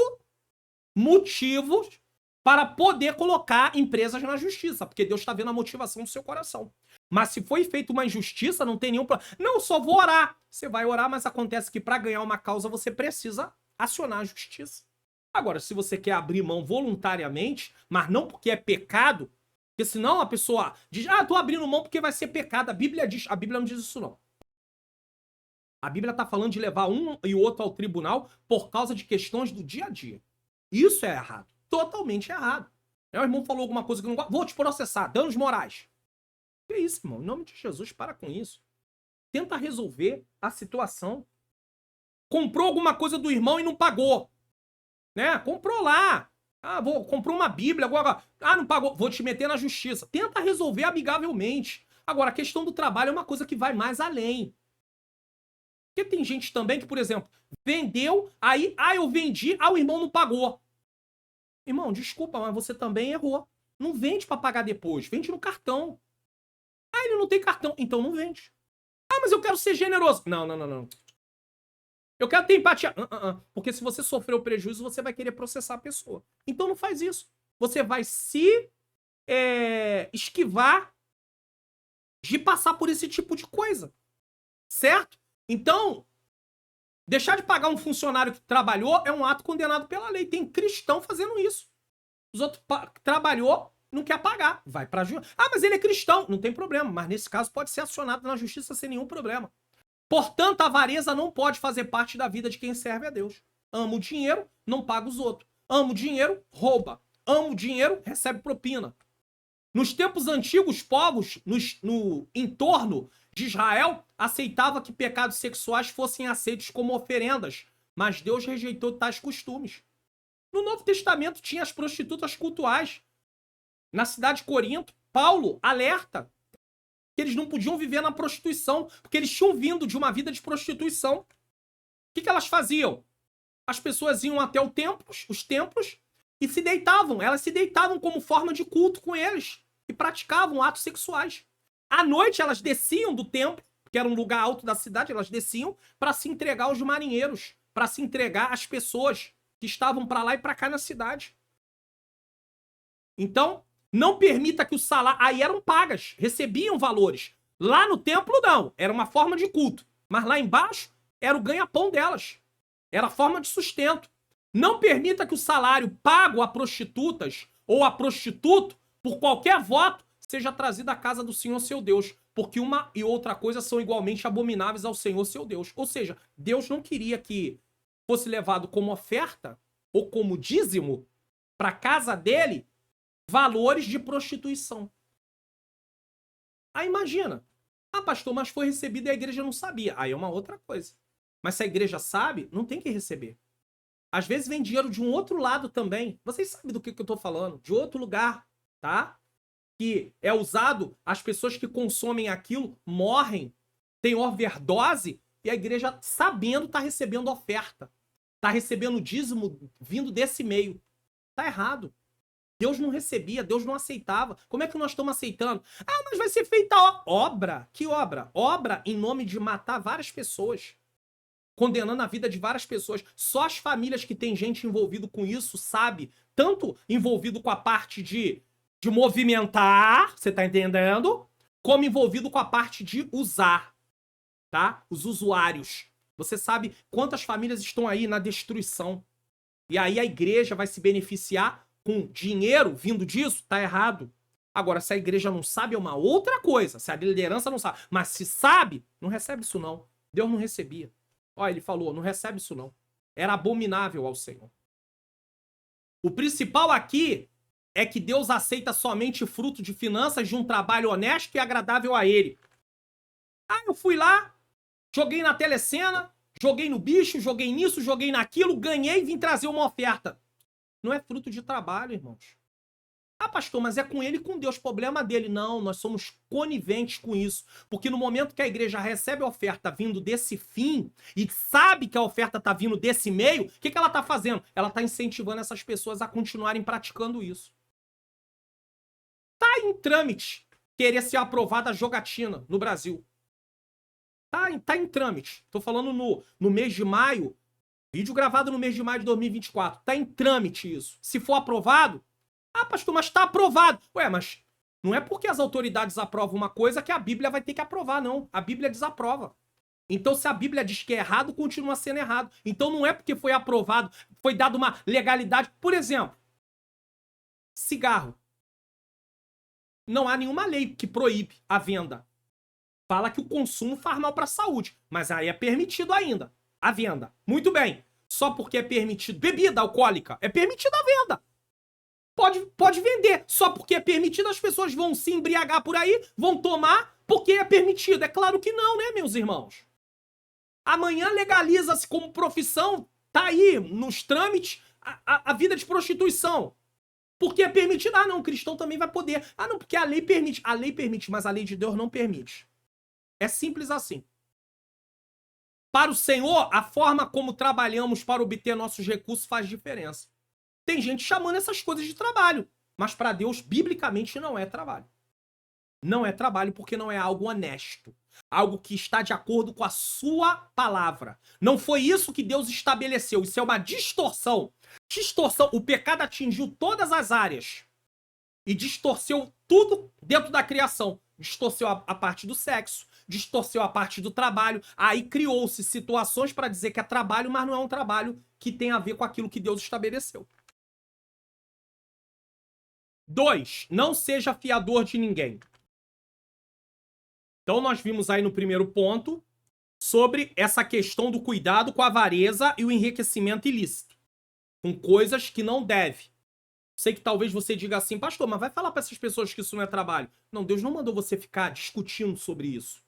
motivos para poder colocar empresas na justiça, porque Deus está vendo a motivação do seu coração. Mas se foi feita uma injustiça, não tem nenhum problema. Não, só vou orar. Você vai orar, mas acontece que para ganhar uma causa você precisa acionar a justiça. Agora, se você quer abrir mão voluntariamente, mas não porque é pecado, porque senão a pessoa diz, tô abrindo mão porque vai ser pecado. A Bíblia não diz isso não. A Bíblia está falando de levar um e outro ao tribunal por causa de questões do dia a dia. Isso é errado. Totalmente errado. O irmão falou alguma coisa que eu não gosto. Vou te processar. Danos morais. Que isso, irmão? Em nome de Jesus, para com isso. Tenta resolver a situação. Comprou alguma coisa do irmão e não pagou. Né? Comprou lá. Comprou uma Bíblia agora. Não pagou. Vou te meter na justiça. Tenta resolver amigavelmente. Agora, a questão do trabalho é uma coisa que vai mais além. Porque tem gente também que, por exemplo, vendeu, aí, eu vendi, o irmão não pagou. Irmão, desculpa, mas você também errou. Não vende pra pagar depois, vende no cartão. Ele não tem cartão, então não vende. Mas eu quero ser generoso. Não. Eu quero ter empatia. Porque se você sofreu prejuízo, você vai querer processar a pessoa. Então não faz isso. Você vai se esquivar de passar por esse tipo de coisa. Certo? Então, deixar de pagar um funcionário que trabalhou é um ato condenado pela lei. Tem cristão fazendo isso. Os outros trabalhou, não quer pagar. Vai pra justiça. Mas ele é cristão. Não tem problema. Mas nesse caso pode ser acionado na justiça sem nenhum problema. Portanto, a avareza não pode fazer parte da vida de quem serve a Deus. Ama o dinheiro, não paga os outros. Ama o dinheiro, rouba. Ama o dinheiro, recebe propina. Nos tempos antigos, povos no entorno de Israel aceitava que pecados sexuais fossem aceitos como oferendas, mas Deus rejeitou tais costumes. No Novo Testamento tinha as prostitutas cultuais. Na cidade de Corinto, Paulo alerta que eles não podiam viver na prostituição, porque eles tinham vindo de uma vida de prostituição. O que elas faziam? As pessoas iam até os templos, e se deitavam. Elas se deitavam como forma de culto com eles e praticavam atos sexuais. À noite, elas desciam do templo, que era um lugar alto da cidade, elas desciam para se entregar aos marinheiros, para se entregar às pessoas que estavam para lá e para cá na cidade. Então, não permita que o salário... Aí eram pagas, recebiam valores. Lá no templo, não. Era uma forma de culto. Mas lá embaixo, era o ganha-pão delas. Era a forma de sustento. Não permita que o salário pago a prostitutas ou a prostituto, por qualquer voto, seja trazido à casa do Senhor seu Deus. Porque uma e outra coisa são igualmente abomináveis ao Senhor seu Deus. Ou seja, Deus não queria que fosse levado como oferta ou como dízimo para a casa dele valores de prostituição. Aí imagina. Pastor, mas foi recebido e a igreja não sabia. Aí é uma outra coisa. Mas se a igreja sabe, não tem que receber. Às vezes vem dinheiro de um outro lado também. Vocês sabem do que eu tô falando. De outro lugar, tá? Que é usado, as pessoas que consomem aquilo morrem, tem overdose, e a igreja, sabendo, tá recebendo oferta. Tá recebendo dízimo vindo desse meio. Tá errado. Deus não recebia, Deus não aceitava. Como é que nós estamos aceitando? Mas vai ser feita obra. Que obra? Obra em nome de matar várias pessoas. Condenando a vida de várias pessoas. Só as famílias que tem gente envolvido com isso, sabe? Tanto envolvido com a parte de movimentar, você tá entendendo? Como envolvido com a parte de usar, tá? Os usuários. Você sabe quantas famílias estão aí na destruição. E aí a igreja vai se beneficiar com dinheiro vindo disso? Tá errado. Agora, se a igreja não sabe, é uma outra coisa. Se a liderança não sabe. Mas se sabe, não recebe isso não. Deus não recebia. Ele falou, não recebe isso não. Era abominável ao Senhor. O principal aqui é que Deus aceita somente fruto de finanças de um trabalho honesto e agradável a Ele. Eu fui lá, joguei na telecena, joguei no bicho, joguei nisso, joguei naquilo, ganhei e vim trazer uma oferta. Não é fruto de trabalho, irmãos. Pastor, mas é com ele e com Deus, problema dele. Não, nós somos coniventes com isso. Porque no momento que a igreja recebe a oferta vindo desse fim e sabe que a oferta está vindo desse meio, o que ela está fazendo? Ela está incentivando essas pessoas a continuarem praticando isso. Tá em trâmite querer ser aprovada a jogatina no Brasil. Tá em trâmite. Tô falando no mês de maio, vídeo gravado no mês de maio de 2024. Tá em trâmite isso. Se for aprovado, pastor, mas tá aprovado. Mas não é porque as autoridades aprovam uma coisa que a Bíblia vai ter que aprovar, não. A Bíblia desaprova. Então, se a Bíblia diz que é errado, continua sendo errado. Então, não é porque foi aprovado, foi dada uma legalidade. Por exemplo, cigarro. Não há nenhuma lei que proíbe a venda. Fala que o consumo faz mal para a saúde, mas aí é permitido ainda a venda. Muito bem. Só porque é permitido bebida alcoólica, é permitida a venda. Pode vender. Só porque é permitido, as pessoas vão se embriagar por aí, vão tomar porque é permitido. É claro que não, né, meus irmãos? Amanhã legaliza-se como profissão, tá aí nos trâmites, a vida de prostituição. Porque é permitido. Ah, não, o cristão também vai poder. Ah, não, porque a lei permite. A lei permite, mas a lei de Deus não permite. É simples assim. Para o Senhor, a forma como trabalhamos para obter nossos recursos faz diferença. Tem gente chamando essas coisas de trabalho, mas para Deus, biblicamente, não é trabalho. Não é trabalho porque não é algo honesto. Algo que está de acordo com a sua palavra. Não foi isso que Deus estabeleceu. Isso é uma distorção. Distorção. O pecado atingiu todas as áreas. E distorceu tudo dentro da criação. Distorceu a parte do sexo. Distorceu a parte do trabalho. Aí criou-se situações para dizer que é trabalho, mas não é um trabalho que tem a ver com aquilo que Deus estabeleceu. 2. Não seja fiador de ninguém. Então nós vimos aí no primeiro ponto sobre essa questão do cuidado com a avareza e o enriquecimento ilícito. Com coisas que não deve. Sei que talvez você diga assim, pastor, mas vai falar para essas pessoas que isso não é trabalho. Não, Deus não mandou você ficar discutindo sobre isso.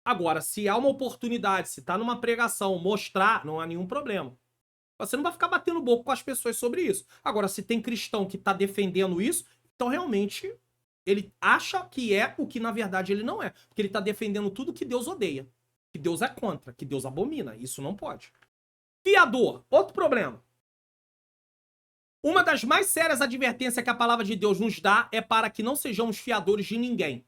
Agora, se há uma oportunidade, se está numa pregação, mostrar, não há nenhum problema. Você não vai ficar batendo boca com as pessoas sobre isso. Agora, se tem cristão que está defendendo isso, então realmente ele acha que é o que na verdade ele não é. Porque ele está defendendo tudo que Deus odeia. Que Deus é contra, que Deus abomina. Isso não pode. Fiador, outro problema. Uma das mais sérias advertências que a palavra de Deus nos dá é para que não sejamos fiadores de ninguém.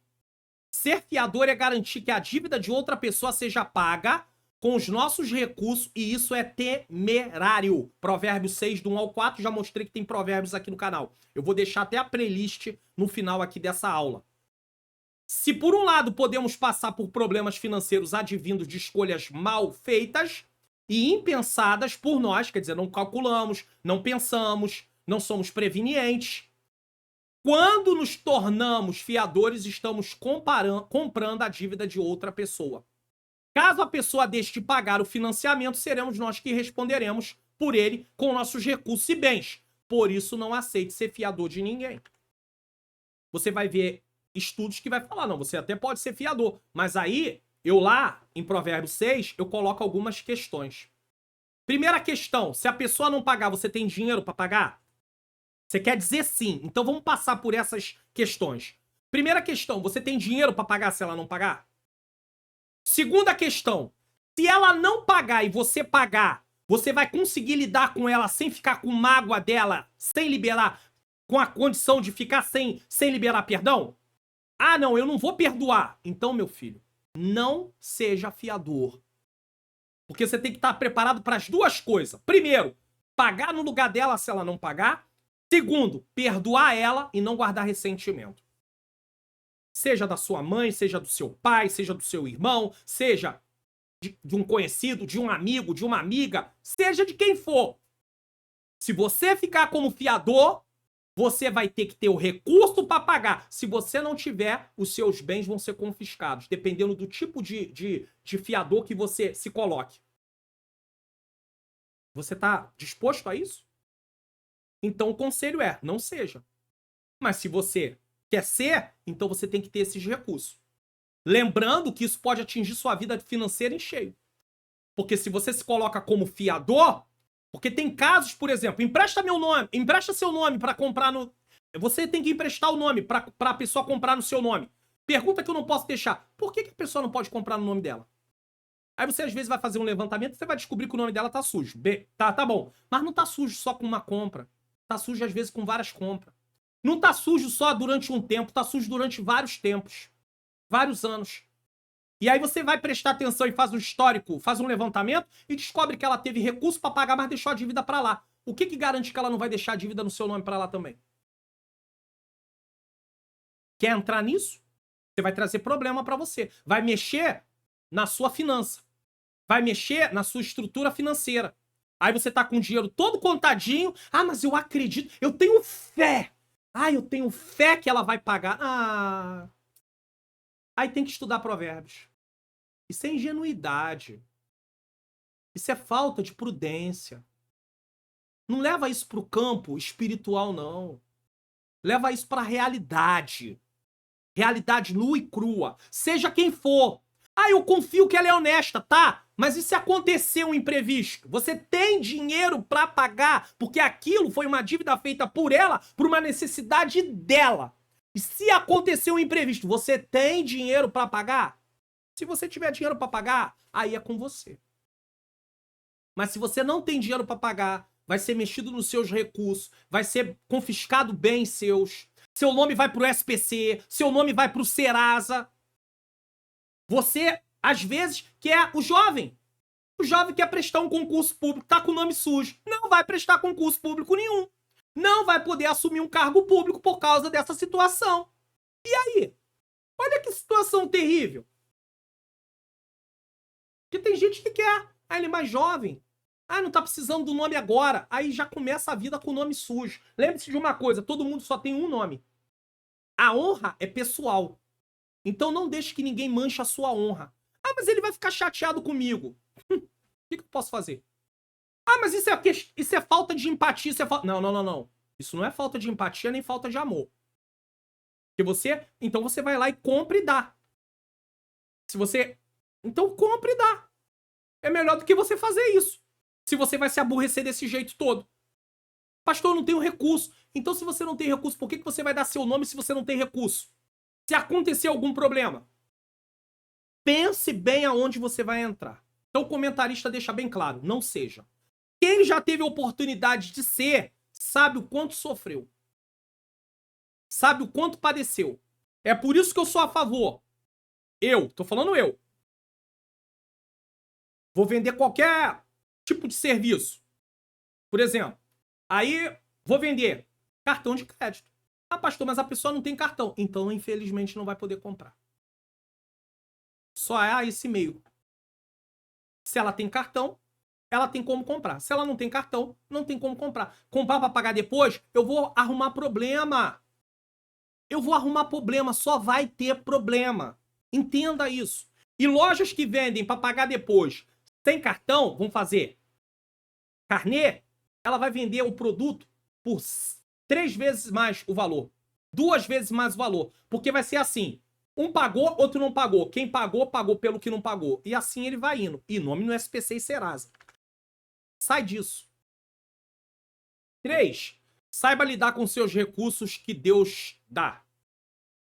Ser fiador é garantir que a dívida de outra pessoa seja paga com os nossos recursos, e isso é temerário. Provérbios 6, do 1 ao 4, já mostrei que tem provérbios aqui no canal. Eu vou deixar até a playlist no final aqui dessa aula. Se por um lado podemos passar por problemas financeiros advindos de escolhas mal feitas e impensadas por nós, quer dizer, não calculamos, não pensamos, não somos prevenientes, quando nos tornamos fiadores, estamos comprando a dívida de outra pessoa. Caso a pessoa deixe de pagar o financiamento, seremos nós que responderemos por ele com nossos recursos e bens. Por isso, não aceite ser fiador de ninguém. Você vai ver estudos que vai falar, não, você até pode ser fiador. Mas aí, eu lá, em Provérbios 6, eu coloco algumas questões. Primeira questão, se a pessoa não pagar, você tem dinheiro para pagar? Você quer dizer sim. Então vamos passar por essas questões. Primeira questão, você tem dinheiro para pagar se ela não pagar? Segunda questão, se ela não pagar e você pagar, você vai conseguir lidar com ela sem ficar com mágoa dela, sem liberar, com a condição de ficar sem liberar perdão? Ah, não, eu não vou perdoar. Então, meu filho, não seja fiador. Porque você tem que estar preparado para as duas coisas. Primeiro, pagar no lugar dela se ela não pagar. Segundo, perdoar ela e não guardar ressentimento. Seja da sua mãe, seja do seu pai, seja do seu irmão, seja de um conhecido, de um amigo, de uma amiga, seja de quem for. Se você ficar como fiador, você vai ter que ter o recurso para pagar. Se você não tiver, os seus bens vão ser confiscados, dependendo do tipo de fiador que você se coloque. Você está disposto a isso? Então o conselho é, não seja. Mas se você quer ser, então você tem que ter esses recursos. Lembrando que isso pode atingir sua vida financeira em cheio. Porque se você se coloca como fiador, porque tem casos, por exemplo, empresta meu nome, empresta seu nome para comprar no... Você tem que emprestar o nome para a pessoa comprar no seu nome. Pergunta que eu não posso deixar. Por que a pessoa não pode comprar no nome dela? Aí você às vezes vai fazer um levantamento e você vai descobrir que o nome dela tá sujo. Tá bom. Mas não tá sujo só com uma compra. Tá sujo às vezes com várias compras. Não tá sujo só durante um tempo, tá sujo durante vários tempos. Vários anos. E aí você vai prestar atenção e faz um histórico, faz um levantamento e descobre que ela teve recurso para pagar, mas deixou a dívida para lá. O que garante que ela não vai deixar a dívida no seu nome para lá também? Quer entrar nisso? Você vai trazer problema para você. Vai mexer na sua finança. Vai mexer na sua estrutura financeira. Aí você tá com o dinheiro todo contadinho. Ah, mas eu acredito, eu tenho fé. Ah, eu tenho fé que ela vai pagar. Aí tem que estudar provérbios. Isso é ingenuidade. Isso é falta de prudência. Não leva isso para o campo espiritual, não. Leva isso para a realidade. Realidade nua e crua. Seja quem for. Ah, eu confio que ela é honesta, tá? Mas e se acontecer um imprevisto? Você tem dinheiro para pagar, porque aquilo foi uma dívida feita por ela, por uma necessidade dela. E se acontecer um imprevisto, você tem dinheiro para pagar? Se você tiver dinheiro para pagar, aí é com você. Mas se você não tem dinheiro para pagar, vai ser mexido nos seus recursos, vai ser confiscado bens seus, seu nome vai pro SPC, seu nome vai pro Serasa. Você, às vezes, quer o jovem. O jovem quer prestar um concurso público, tá com o nome sujo. Não vai prestar concurso público nenhum. Não vai poder assumir um cargo público por causa dessa situação. E aí? Olha que situação terrível. Porque tem gente que quer. Ah, ele é mais jovem. Ah, não tá precisando do nome agora. Aí já começa a vida com o nome sujo. Lembre-se de uma coisa, todo mundo só tem um nome. A honra é pessoal. Então não deixe que ninguém manche a sua honra. Ah, mas ele vai ficar chateado comigo. O que eu posso fazer? Ah, mas isso é falta de empatia. Não. Isso não é falta de empatia nem falta de amor. Então você vai lá e compra e dá. Então compra e dá. É melhor do que você fazer isso. Se você vai se aborrecer desse jeito todo. Pastor, eu não tenho recurso. Então se você não tem recurso, por que você vai dar seu nome se você não tem recurso? Se acontecer algum problema, pense bem aonde você vai entrar. Então o comentarista deixa bem claro, não seja. Quem já teve a oportunidade de ser, sabe o quanto sofreu. Sabe o quanto padeceu. É por isso que eu sou a favor. Tô falando eu. Vou vender qualquer tipo de serviço. Por exemplo, aí vou vender cartão de crédito. Ah, pastor, mas a pessoa não tem cartão. Então, infelizmente, não vai poder comprar. Só há esse meio. Se ela tem cartão, ela tem como comprar. Se ela não tem cartão, não tem como comprar. Comprar para pagar depois, eu vou arrumar problema. Só vai ter problema. Entenda isso. E lojas que vendem para pagar depois sem cartão, vão fazer carnê, ela vai vender o produto por 3 vezes mais o valor. 2 vezes mais o valor. Porque vai ser assim. Um pagou, outro não pagou. Quem pagou, pagou pelo que não pagou. E assim ele vai indo. E nome no SPC e Serasa. Sai disso. 3. Saiba lidar com seus recursos que Deus dá.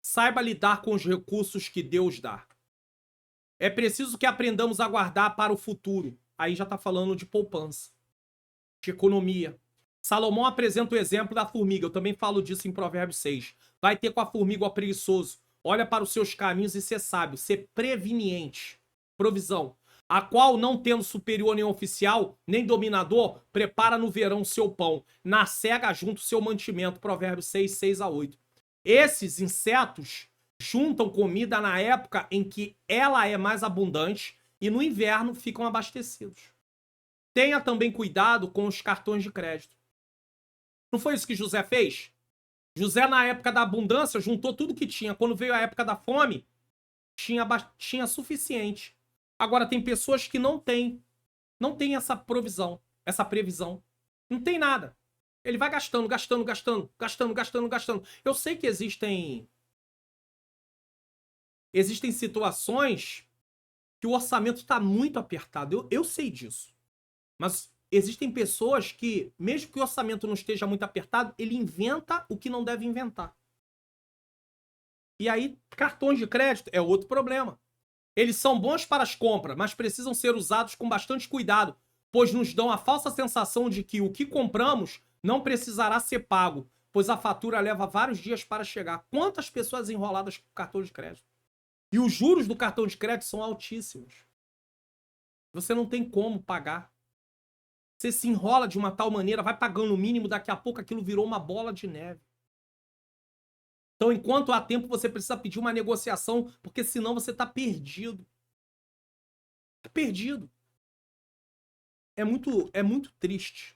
Saiba lidar com os recursos que Deus dá. É preciso que aprendamos a guardar para o futuro. Aí já está falando de poupança, de economia. Salomão apresenta o exemplo da formiga. Eu também falo disso em Provérbios 6. Vai ter com a formiga o preguiçoso. Olha para os seus caminhos e ser sábio. Ser preveniente. Provisão. A qual, não tendo superior nem oficial, nem dominador, prepara no verão seu pão. Na cega junto seu mantimento. Provérbios 6, 6-8. Esses insetos juntam comida na época em que ela é mais abundante e no inverno ficam abastecidos. Tenha também cuidado com os cartões de crédito. Não foi isso que José fez? José, na época da abundância, juntou tudo que tinha. Quando veio a época da fome, tinha suficiente. Agora, tem pessoas que não têm essa provisão, essa previsão. Não tem nada. Ele vai gastando. Eu sei que existem situações que o orçamento está muito apertado. Eu sei disso. Mas existem pessoas que, mesmo que o orçamento não esteja muito apertado, ele inventa o que não deve inventar. E aí, cartões de crédito é outro problema. Eles são bons para as compras, mas precisam ser usados com bastante cuidado, pois nos dão a falsa sensação de que o que compramos não precisará ser pago, pois a fatura leva vários dias para chegar. Quantas pessoas enroladas com cartão de crédito? E os juros do cartão de crédito são altíssimos. Você não tem como pagar. Você se enrola de uma tal maneira, vai pagando o mínimo, daqui a pouco aquilo virou uma bola de neve. Então, enquanto há tempo, você precisa pedir uma negociação, porque senão você está perdido. Está perdido. É muito triste.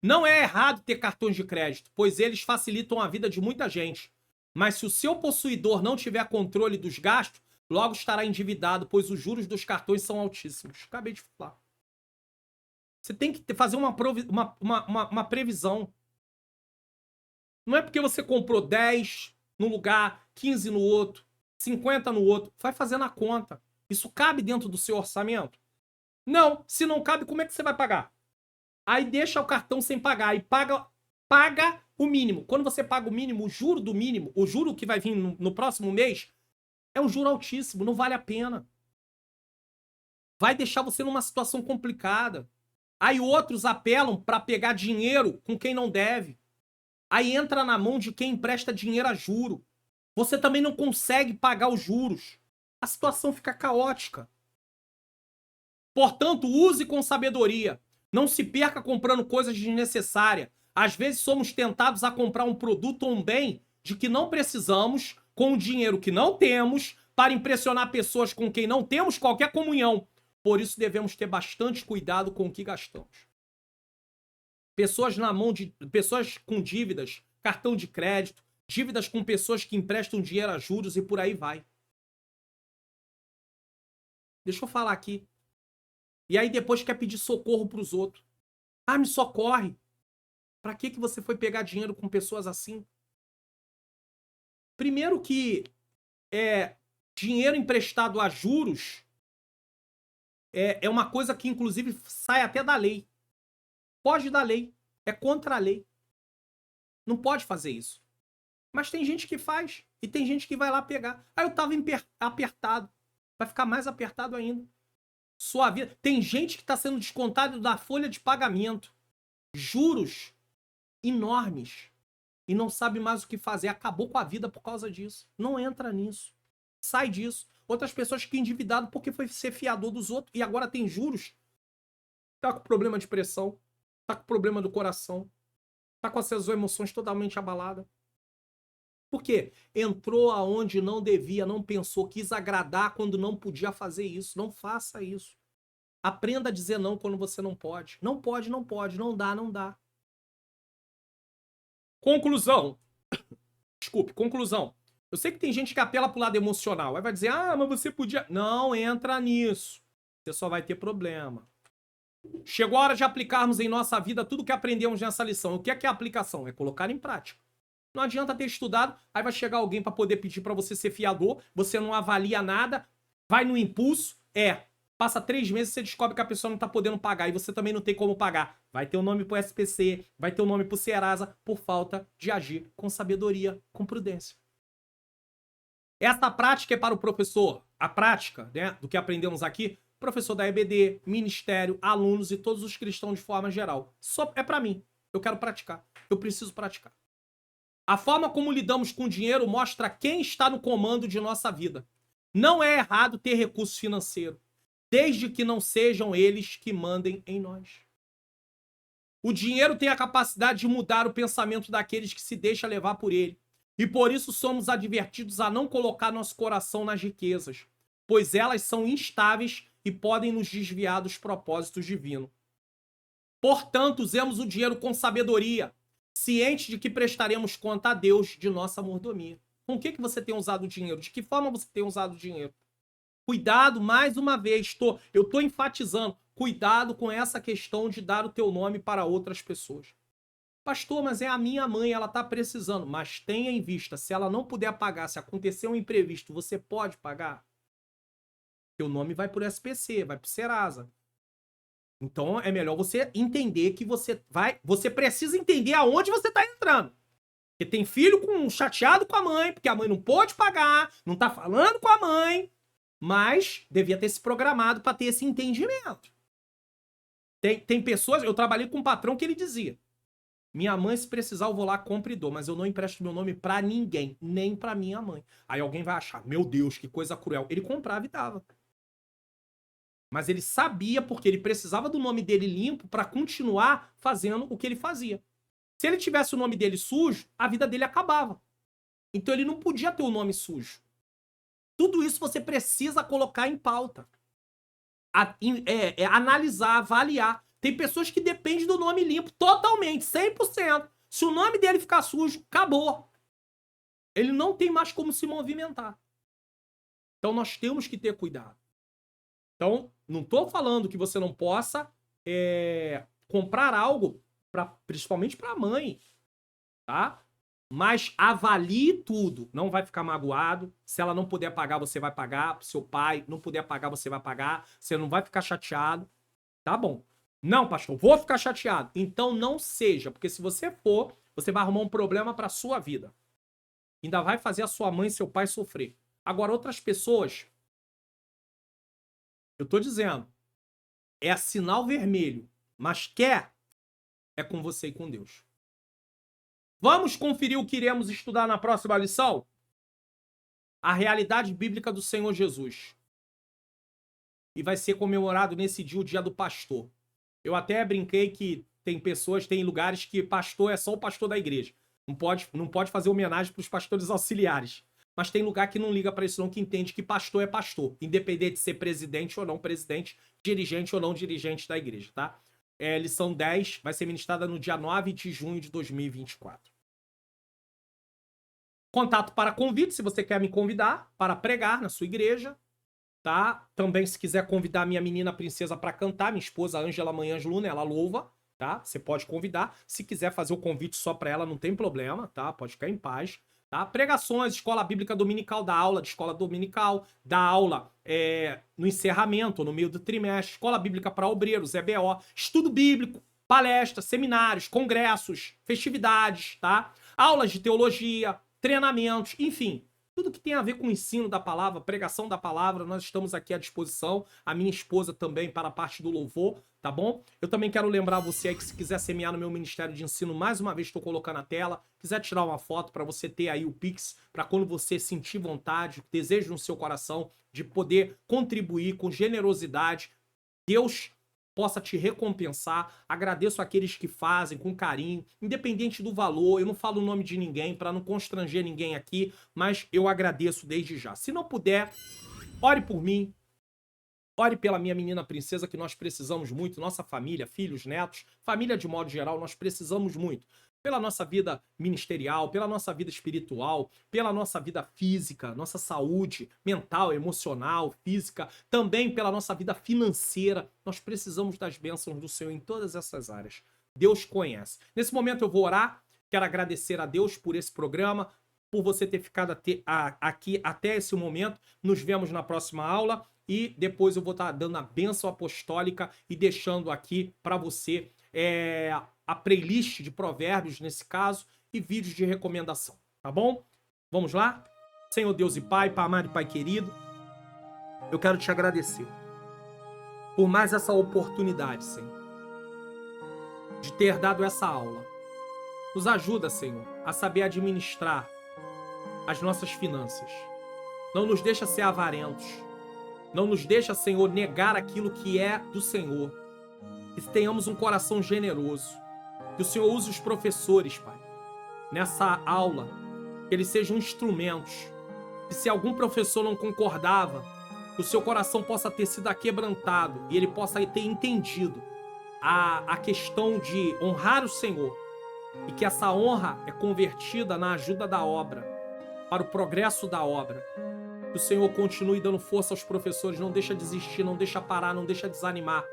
Não é errado ter cartões de crédito, pois eles facilitam a vida de muita gente. Mas se o seu possuidor não tiver controle dos gastos, logo estará endividado, pois os juros dos cartões são altíssimos. Acabei de falar. Você tem que fazer uma previsão. Não é porque você comprou 10 num lugar, 15 no outro, 50 no outro. Vai fazendo a conta. Isso cabe dentro do seu orçamento? Não. Se não cabe, como é que você vai pagar? Aí deixa o cartão sem pagar e paga o mínimo. Quando você paga o mínimo, o juro do mínimo, o juro que vai vir no próximo mês, é um juro altíssimo, não vale a pena. Vai deixar você numa situação complicada. Aí outros apelam para pegar dinheiro com quem não deve. Aí entra na mão de quem empresta dinheiro a juro. Você também não consegue pagar os juros. A situação fica caótica. Portanto, use com sabedoria. Não se perca comprando coisas desnecessárias. Às vezes somos tentados a comprar um produto ou um bem de que não precisamos, com o dinheiro que não temos, para impressionar pessoas com quem não temos qualquer comunhão. Por isso devemos ter bastante cuidado com o que gastamos. Pessoas pessoas com dívidas, cartão de crédito, dívidas com pessoas que emprestam dinheiro a juros e por aí vai. Deixa eu falar aqui. E aí depois quer pedir socorro para os outros. Ah, me socorre. Para que você foi pegar dinheiro com pessoas assim? Primeiro que dinheiro emprestado a juros é uma coisa que inclusive sai até da lei. Foge da lei. É contra a lei. Não pode fazer isso. Mas tem gente que faz. E tem gente que vai lá pegar. Aí eu tava apertado. Vai ficar mais apertado ainda. Sua vida. Tem gente que está sendo descontado da folha de pagamento. Juros enormes. E não sabe mais o que fazer. Acabou com a vida por causa disso. Não entra nisso. Sai disso. Outras pessoas ficam endividadas porque foi ser fiador dos outros. E agora tem juros. Tá com problema de pressão. Tá com problema do coração. Tá com as suas emoções totalmente abaladas. Por quê? Entrou aonde não devia, não pensou, quis agradar quando não podia fazer isso. Não faça isso. Aprenda a dizer não quando você não pode. Não pode, não pode. Não dá, não dá. Conclusão. Desculpe, conclusão. Eu sei que tem gente que apela pro lado emocional. Aí vai dizer, ah, mas você podia... Não entra nisso. Você só vai ter problema. Chegou a hora de aplicarmos em nossa vida tudo que aprendemos nessa lição. O que é a aplicação? É colocar em prática. Não adianta ter estudado, aí vai chegar alguém para poder pedir para você ser fiador, você não avalia nada, vai no impulso, passa 3 meses e você descobre que a pessoa não tá podendo pagar e você também não tem como pagar. Vai ter o nome pro SPC, vai ter o nome pro Serasa por falta de agir com sabedoria, com prudência. Essa prática é para o professor, a prática, né, do que aprendemos aqui, professor da EBD, ministério, alunos e todos os cristãos de forma geral. Só é para mim. Eu quero praticar. Eu preciso praticar. A forma como lidamos com o dinheiro mostra quem está no comando de nossa vida. Não é errado ter recurso financeiro, desde que não sejam eles que mandem em nós. O dinheiro tem a capacidade de mudar o pensamento daqueles que se deixam levar por ele. E por isso somos advertidos a não colocar nosso coração nas riquezas, pois elas são instáveis e podem nos desviar dos propósitos divinos. Portanto, usemos o dinheiro com sabedoria, ciente de que prestaremos conta a Deus de nossa mordomia. Com o que você tem usado o dinheiro? De que forma você tem usado o dinheiro? Cuidado, mais uma vez, eu estou enfatizando, cuidado com essa questão de dar o teu nome para outras pessoas. Pastor, mas é a minha mãe, ela está precisando. Mas tenha em vista, se ela não puder pagar, se acontecer um imprevisto, você pode pagar? Teu nome vai para o SPC, vai para o Serasa. Então é melhor você entender que você precisa entender aonde você está entrando. Porque tem filho chateado com a mãe, porque a mãe não pôde pagar, não está falando com a mãe, mas devia ter se programado para ter esse entendimento. Tem pessoas, eu trabalhei com um patrão que ele dizia, minha mãe, se precisar, eu vou lá, compro e dou, mas eu não empresto meu nome pra ninguém, nem pra minha mãe. Aí alguém vai achar, meu Deus, que coisa cruel. Ele comprava e dava. Mas ele sabia porque ele precisava do nome dele limpo para continuar fazendo o que ele fazia. Se ele tivesse o nome dele sujo, a vida dele acabava. Então ele não podia ter o nome sujo. Tudo isso você precisa colocar em pauta. Analisar, avaliar. Tem pessoas que dependem do nome limpo totalmente, 100%. Se o nome dele ficar sujo, acabou. Ele não tem mais como se movimentar. Então nós temos que ter cuidado. Então, não estou falando que você não possa comprar algo, principalmente para a mãe, tá? Mas avalie tudo. Não vai ficar magoado. Se ela não puder pagar, você vai pagar. Seu pai não puder pagar, você vai pagar. Você não vai ficar chateado. Tá bom. Não, pastor, vou ficar chateado. Então não seja, porque se você for, você vai arrumar um problema para sua vida. Ainda vai fazer a sua mãe e seu pai sofrer. Agora, outras pessoas, eu tô dizendo, é sinal vermelho, mas é com você e com Deus. Vamos conferir o que iremos estudar na próxima lição? A realidade bíblica do Senhor Jesus. E vai ser comemorado nesse dia o dia do pastor. Eu até brinquei que tem lugares que pastor é só o pastor da igreja. Não pode fazer homenagem para os pastores auxiliares. Mas tem lugar que não liga para isso não, que entende que pastor é pastor, independente de ser presidente ou não presidente, dirigente ou não dirigente da igreja, tá? Lição 10 vai ser ministrada no dia 9 de junho de 2024. Contato para convite, se você quer me convidar para pregar na sua igreja, tá? Também, se quiser convidar minha menina princesa para cantar, minha esposa Ângela Manhãs Luna, ela louva, tá? Você pode convidar. Se quiser fazer o convite só para ela, não tem problema, tá? Pode ficar em paz. Tá? Pregações, escola bíblica dominical, da aula de escola dominical, da aula no encerramento, no meio do trimestre, escola bíblica para obreiros, EBO, estudo bíblico, palestras, seminários, congressos, festividades, tá? Aulas de teologia, treinamentos, enfim, tudo que tem a ver com o ensino da palavra, pregação da palavra, nós estamos aqui à disposição. A minha esposa também para a parte do louvor, tá bom? Eu também quero lembrar você aí que se quiser semear no meu Ministério de Ensino, mais uma vez estou colocando na tela, quiser tirar uma foto para você ter aí o Pix, para quando você sentir vontade, desejo no seu coração de poder contribuir com generosidade, Deus possa te recompensar. Agradeço àqueles que fazem com carinho, independente do valor. Eu não falo o nome de ninguém para não constranger ninguém aqui, mas eu agradeço desde já. Se não puder, ore por mim, ore pela minha menina princesa, que nós precisamos muito, nossa família, filhos, netos, família de modo geral, nós precisamos muito. Pela nossa vida ministerial, pela nossa vida espiritual, pela nossa vida física, nossa saúde mental, emocional, física, também pela nossa vida financeira. Nós precisamos das bênçãos do Senhor em todas essas áreas. Deus conhece. Nesse momento eu vou orar, quero agradecer a Deus por esse programa, por você ter ficado aqui até esse momento. Nos vemos na próxima aula e depois eu vou estar dando a bênção apostólica e deixando aqui para você a playlist de provérbios, nesse caso, e vídeos de recomendação, tá bom? Vamos lá? Senhor Deus e Pai, Pai amado e Pai querido, eu quero te agradecer por mais essa oportunidade, Senhor, de ter dado essa aula. Nos ajuda, Senhor, a saber administrar as nossas finanças. Não nos deixa ser avarentos. Não nos deixa, Senhor, negar aquilo que é do Senhor. Que tenhamos um coração generoso. Que o Senhor use os professores, Pai, nessa aula, que eles sejam instrumentos. Que se algum professor não concordava, que o seu coração possa ter sido aquebrantado e ele possa ter entendido a questão de honrar o Senhor e que essa honra é convertida na ajuda da obra, para o progresso da obra. Que o Senhor continue dando força aos professores, não deixa desistir, não deixa parar, não deixa desanimar.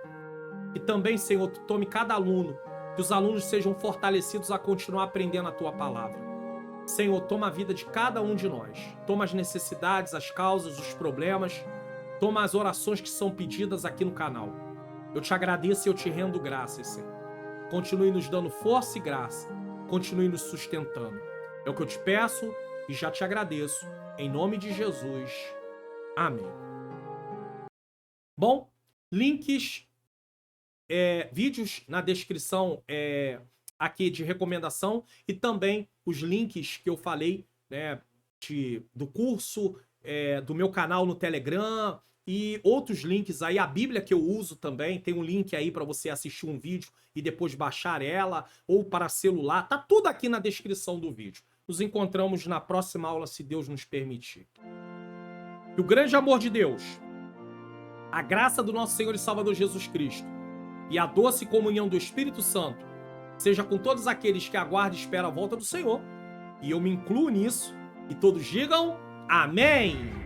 E também, Senhor, tu tome cada aluno, que os alunos sejam fortalecidos a continuar aprendendo a Tua palavra. Senhor, toma a vida de cada um de nós. Toma as necessidades, as causas, os problemas. Toma as orações que são pedidas aqui no canal. Eu te agradeço e eu te rendo graças, Senhor. Continue nos dando força e graça. Continue nos sustentando. É o que eu te peço e já te agradeço. Em nome de Jesus. Amém. Bom, links... vídeos na descrição aqui de recomendação e também os links que eu falei, né, do curso, do meu canal no Telegram e outros links aí, a Bíblia que eu uso também, tem um link aí para você assistir um vídeo e depois baixar ela, ou para celular, tá tudo aqui na descrição do vídeo. Nos encontramos na próxima aula, se Deus nos permitir. Que o grande amor de Deus, a graça do nosso Senhor e Salvador Jesus Cristo, e a doce comunhão do Espírito Santo seja com todos aqueles que aguardam e esperam a volta do Senhor, e eu me incluo nisso, E todos digam amém!